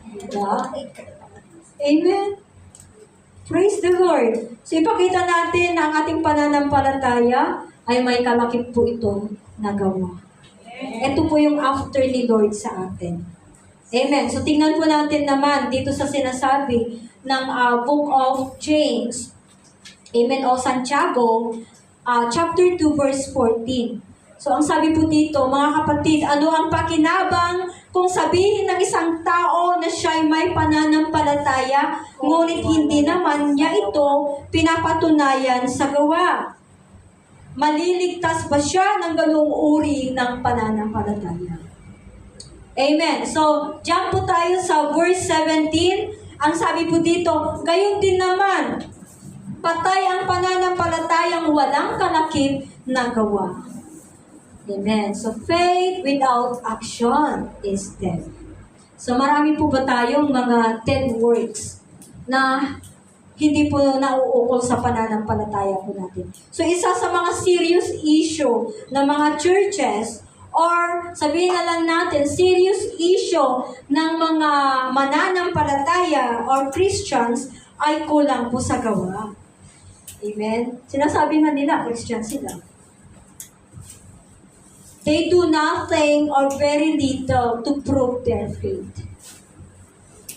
Di ba? Amen. Praise the Lord. So ipakita natin na ang ating pananampalataya ay may kalakip po itong nagawa. Ito po yung after ni Lord sa atin. Amen. So tingnan po natin naman dito sa sinasabi ng Book of James. Amen. O Santiago, chapter 2, verse 14. So, ang sabi po dito, mga kapatid, ano ang pakinabang kung sabihin ng isang tao na siya'y may pananampalataya, ngunit hindi naman niya ito pinapatunayan sa gawa? Maliligtas ba siya ng ganung uri ng pananampalataya? Amen. So, jump po tayo sa verse 17. Ang sabi po dito, gayon din naman, patay ang pananampalatayang walang kalakip na gawa. Amen. So, faith without action is death. So, marami po ba tayong mga dead works na hindi po nauukol sa pananampalataya po natin. So, isa sa mga serious issue ng mga churches or sabihin na lang natin, serious issue ng mga mananampalataya or Christians ay kulang po sa gawa. Amen? Sinasabi nga nila, Christian sila. They do nothing or very little to prove their faith.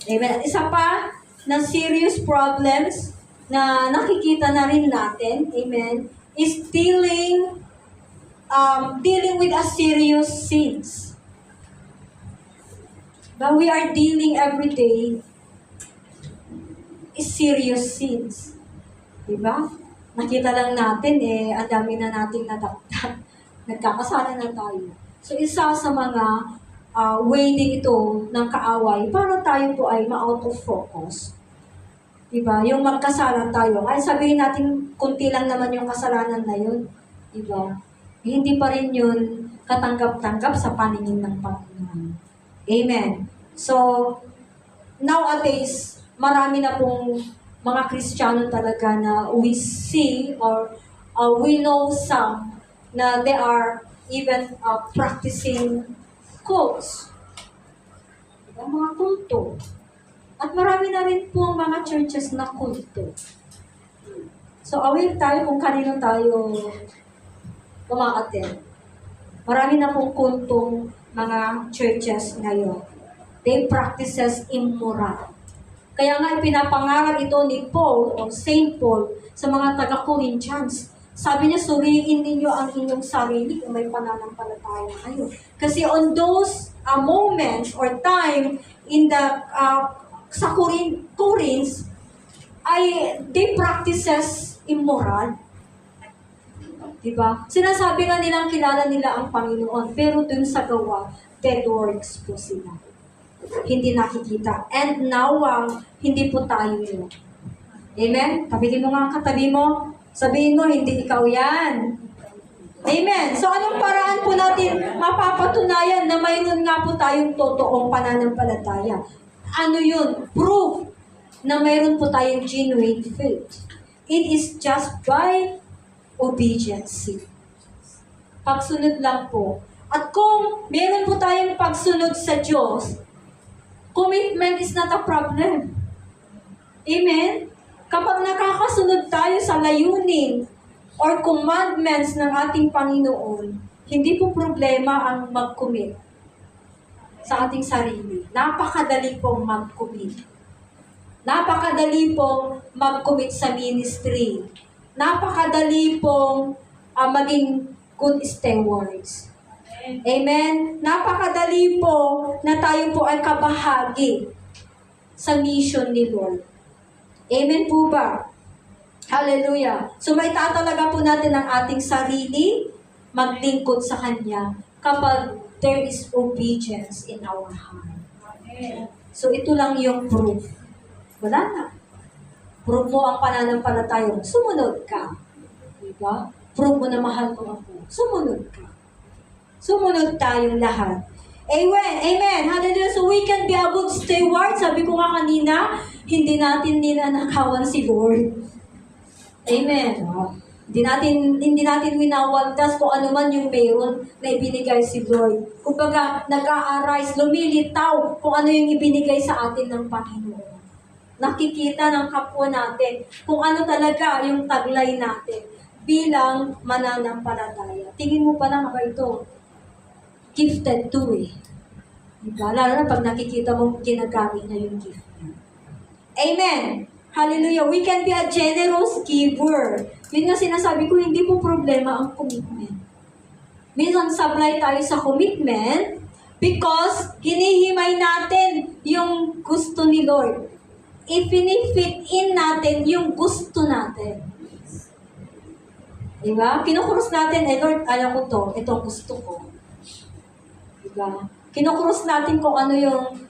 Amen? At isa pa na serious problems na nakikita na rin natin, amen, is dealing with a serious sins. But we are dealing every day is serious sins. Diba? Nakita lang natin ang dami na nating nadaktak. Nagkakasala na tayo. So, isa sa mga way din ito ng kaaway para tayo po ay ma-out of focus. Diba? Yung magkasala tayo. Ay sabihin natin, kunti lang naman yung kasalanan na yun. Diba? Hindi pa rin yun katanggap-tanggap sa paningin ng Panginoon. Amen. So, nowadays, marami na pong mga Kristiyano talaga na we see or we know some na they are even practicing cults. Diba? Mga kulto. At marami na rin po mga churches na kulto. So, aware tayo kung kanino tayo umaattend. Marami na pong kultong mga churches ngayon. They practices immoral. Kaya nga ipinapangaral ito ni Paul o Saint Paul sa mga taga-Corinthians. Sabi niya, suriin ninyo ang inyong sarili kung may pananampalataya kayo. Kasi on those moments or time in the sa Corinth ay they practices immoral. Diba? Sinasabi nga nilang kilala nila ang Panginoon, pero dun sa gawa, dead works po sila. Hindi nakikita. And now, hindi po tayo yun. Amen? Tabihin mo nga ang katabi mo. Sabihin mo, hindi ikaw yan. Amen. So, anong paraan po natin mapapatunayan na mayroon nga po tayong totoong pananampalataya? Ano yun? Proof na mayroon po tayong genuine faith. It is just by obedience. Pagsunod lang po. At kung meron po tayong pagsunod sa Diyos, commitment is not a problem. Amen? Kapag nakakasunod tayo sa layunin or commandments ng ating Panginoon, hindi po problema ang mag-commit sa ating sarili. Napakadali pong mag-commit. Napakadali pong mag-commit sa ministry. Napakadali pong maging good stewards. Amen? Napakadali po na tayo po ay kabahagi sa mission ni Lord. Amen po ba? Hallelujah. So maitatalaga po natin ang ating sarili, maglingkod sa Kanya kapag there is obedience in our heart. So ito lang yung proof. Wala na. Prove mo ang pananampalataya mo. Sumunod ka. Diba? Prove mo na mahal mo ako. Sumunod ka. Sumunod tayong lahat. Amen. Amen. Hallelujah. So we can be a good steward. Sabi ko nga kanina, hindi natin ninanakawan si Lord. Amen. Hindi natin winawaldas kung ano man yung meron na ibinigay si Lord. Kumbaga, nag-a-arise, lumilitaw kung ano yung ibinigay sa atin ng Panginoon. Nakikita ng kapwa natin kung ano talaga yung taglay natin bilang mananampalataya. Tingin mo pa lang ba ito? Gifted to eh. Diba? Lalo na pag nakikita mong ginagamit na yung gift niya. Amen! Hallelujah! We can be a generous giver. Yun nga sinasabi ko, hindi po problema ang commitment. Minsan sablay tayo sa commitment because hinihimay natin yung gusto ni Lord. I-fit in natin yung gusto natin. Diba? Kinukrus natin, Lord, alam ko to, itong gusto ko. Diba? Kinukrus natin kung ano yung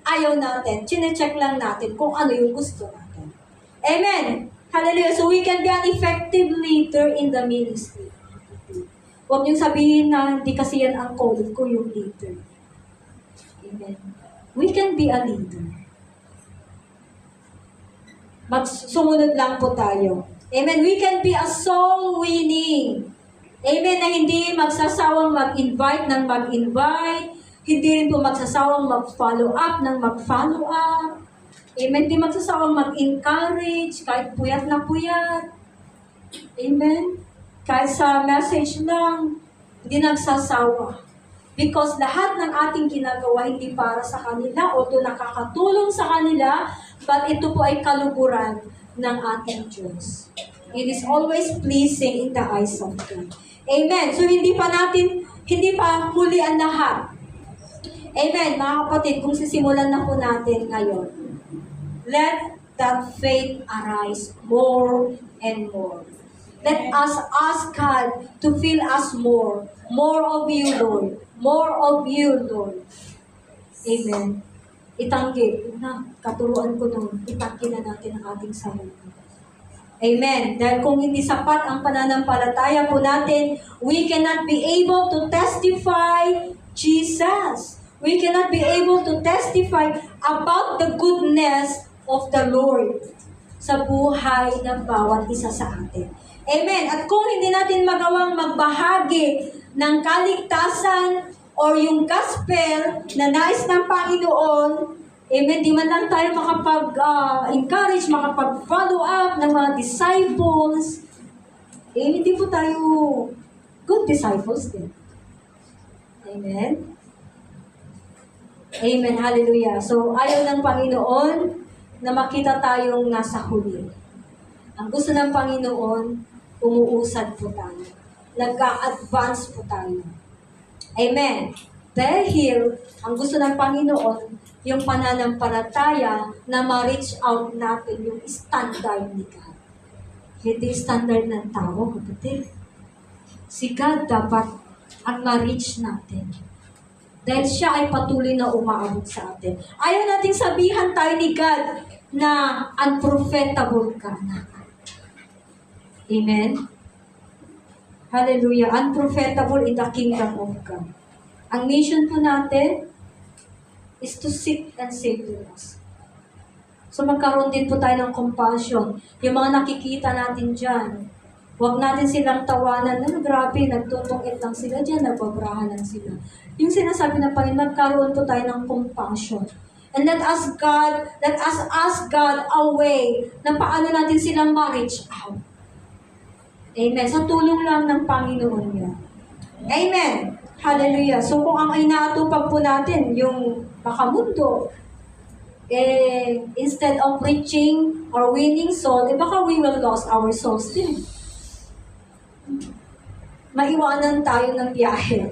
ayaw natin. Chine-check lang natin kung ano yung gusto natin. Amen! Hallelujah! So we can be an effective leader in the ministry. Huwag niyong sabihin na hindi kasi yan ang calling ko, yung leader. Amen. We can be a leader. Sumunod lang po tayo. Amen. We can be a soul winning. Amen. Na hindi magsasawang mag-invite ng mag-invite. Hindi rin po magsasawang mag-follow up ng mag-follow up. Amen. Hindi magsasawang mag-encourage kahit puyat na puyat. Amen. Kahit sa message lang, hindi nagsasawa. Because lahat ng ating ginagawa hindi para sa kanila o ito nakakatulong sa kanila, but ito po ay kaluguran ng ating Diyos. It is always pleasing in the eyes of God. Amen. So hindi pa huli ang lahat. Amen. Mga kapatid, kung sisimulan na po natin ngayon, let that faith arise more and more. Let us ask God to fill us more. More of you, Lord. More of you, Lord. Amen. Itanggi. Katuruan ko nun. Itanggi na natin ang ating sarili. Amen. Dahil kung hindi sapat ang pananampalataya po natin, we cannot be able to testify Jesus. We cannot be able to testify about the goodness of the Lord sa buhay ng bawat isa sa atin. Amen. At kung hindi natin magawang magbahagi ng kaligtasan or yung gospel na nais ng Panginoon, amen, di man lang tayo makapag-encourage, makapag-follow up ng mga disciples, hindi po tayo good disciples din. Amen? Amen. Hallelujah. So, ayaw ng Panginoon na makita tayong nasa huli. Ang gusto ng Panginoon, umuusad po tayo. Nag-a-advance po tayo. Amen. Dahil, ang gusto ng Panginoon, yung pananampalataya na ma-reach out natin yung standard ni God. Hindi standard ng tao, kapatid. Si God dapat ang ma-reach natin. Dahil siya ay patuloy na umaabot sa atin. Ayaw nating sabihan tayo ni God na unprofitable ka na. Amen? Hallelujah. Unprofitable in the kingdom of God. Ang mission po natin is to seek and save the lost. So magkaroon din po tayo ng compassion. Yung mga nakikita natin dyan, huwag natin silang tawanan, grabe, nagtutungit lang sila dyan, nagbabrahan lang sila. Yung sinasabi ng Panginoon, magkaroon po tayo ng compassion. And let us ask God a way na paano natin silang ma-reach out. Amen. Sa tulong lang ng Panginoon niya. Amen. Hallelujah. So kung ang inaatupag po natin, yung makamundo, instead of reaching or winning soul, baka we will lose our souls din. Maiwanan tayo ng biyahe.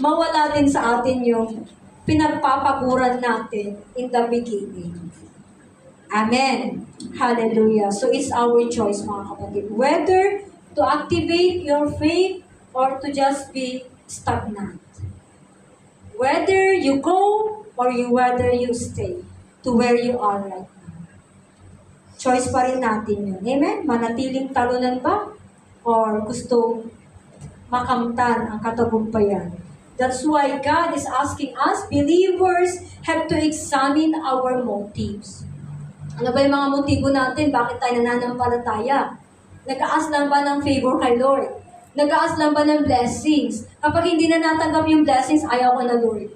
Mawala din sa atin yung pinagpapaguran natin in the beginning. Amen. Hallelujah. So it's our choice, mga kapatid. Whether to activate your faith or to just be stagnant. Whether you go or whether you stay to where you are right now. Choice pa rin natin yun. Amen? Manatiling talunan ba? Or gusto makamtan ang katagumpayan? That's why God is asking us, believers have to examine our motives. Ano ba yung mga motibo natin? Bakit tayo nananampalataya? Nag-aas lang ba ng favor kay Lord? Nag-aas lang ba ng blessings? Kapag hindi na natanggap yung blessings, ayaw ko na Lord.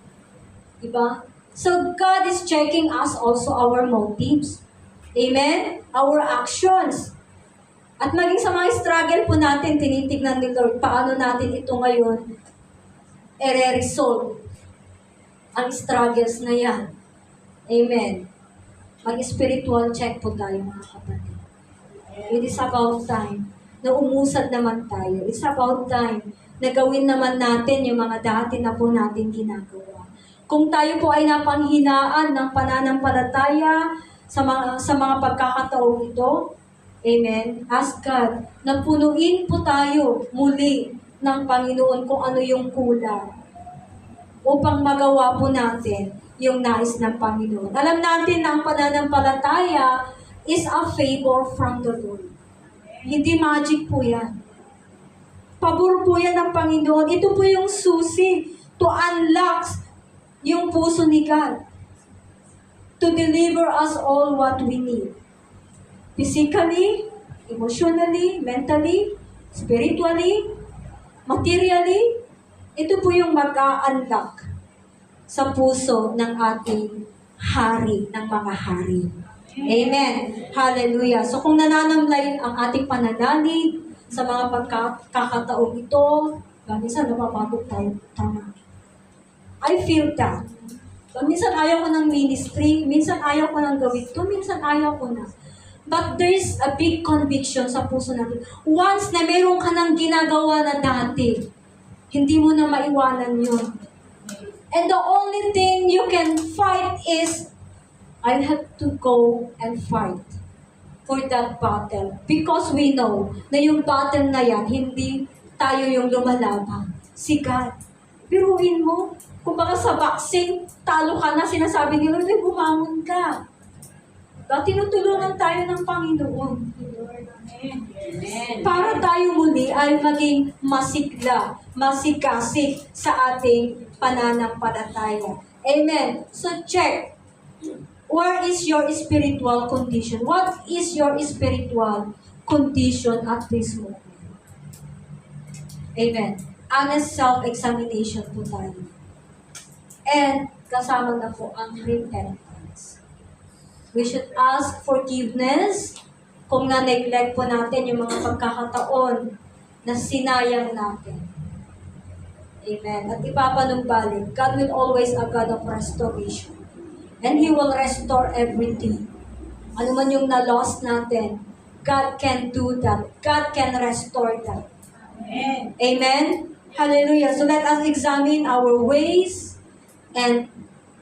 Diba? So God is checking us also our motives. Amen? Our actions. At maging sa mga struggle po natin, tinitignan ni Lord, paano natin ito ngayon resolve ang struggles na yan. Amen. Mag-spiritual check po tayo, mga kapatid. It is about time na umusad naman tayo. It's about time na gawin naman natin yung mga dati na po natin ginagawa. Kung tayo po ay napanghinaan ng pananampalataya sa mga pagkakataong ito, amen, ask God na punuin po tayo muli ng Panginoon kung ano yung kulang upang magawa po natin yung nais ng Panginoon. Alam natin na ang pananampalataya is a favor from the Lord. Hindi magic po yan. Pabor po yan ng Panginoon. Ito po yung susi to unlock yung puso ni God. To deliver us all what we need. Physically, emotionally, mentally, spiritually, materially, ito po yung mag-a-unlock sa puso ng ating hari, ng mga hari. Amen. Hallelujah. So kung nananamlay ang ating pananalig sa mga pagkakataong ito, minsan napapagod tayo. Tama. I feel that. Minsan ayaw ko ng ministry, minsan ayaw ko ng gawin ito, minsan ayaw ko na. But there's a big conviction sa puso natin. Once na meron ka ng ginagawa na dati, hindi mo na maiwanan yun. And the only thing you can fight is, I have to go and fight for that battle. Because we know na yung battle na yan, hindi tayo yung lumalaban. Si God. Biruin mo, kung baka sa boxing, talo ka na, sinasabi ni Lord, bumangon ka. Tinutulungan tayo ng Panginoon. Amen. Para tayo muli ay maging masigla, masikasik sa ating pananampalataya. Amen. So check. Where is your spiritual condition? What is your spiritual condition at this moment? Amen. Honest self-examination po tayo. And kasama na po ang repentance. We should ask forgiveness kung na-neglect po natin yung mga pagkakataon na sinayang natin. Amen. At ipapanumbalik, God will always a God of restoration. And He will restore everything. Ano man yung na-lost natin, God can do that. God can restore that. Amen. Amen? Hallelujah. So let us examine our ways and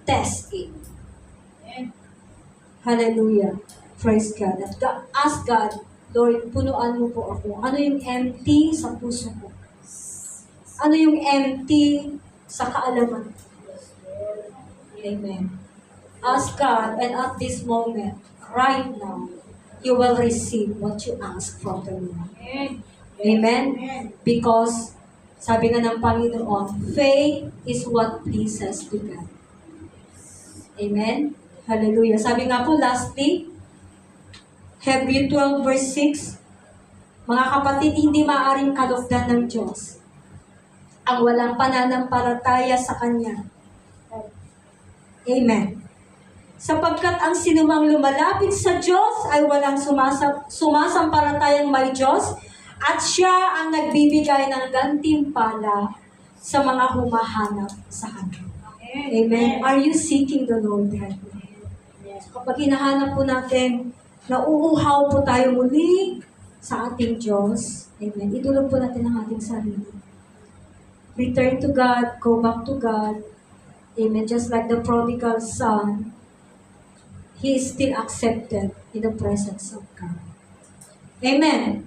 test it. Amen. Hallelujah. Praise God. At ask God, Lord, punuan mo po ako. Ano yung empty sa puso ko? Ano yung empty sa kaalaman? Amen. Ask God, and at this moment, right now, you will receive what you ask from the Lord. Amen. Amen? Amen. Because, sabi nga ng Panginoon, faith is what pleases to God. Amen? Hallelujah. Sabi nga po, lastly, Hebrew 12 verse 6, mga kapatid, hindi maaaring kalugdan ng Diyos ang walang pananampalataya sa Kanya. Amen. Sapagkat ang sinumang lumalapit sa Diyos ay walang sumasampalatayang may Diyos at Siya ang nagbibigay ng gantimpala sa mga humahanap sa Kanya. Amen. Are you seeking the Lord right now? Yes. Kapag hinahanap po natin, nauuhaw po tayo muli sa ating Diyos. Amen. Idulog po natin ang ating sarili. Return to God, go back to God. Amen. Just like the prodigal son, he is still accepted in the presence of God. Amen.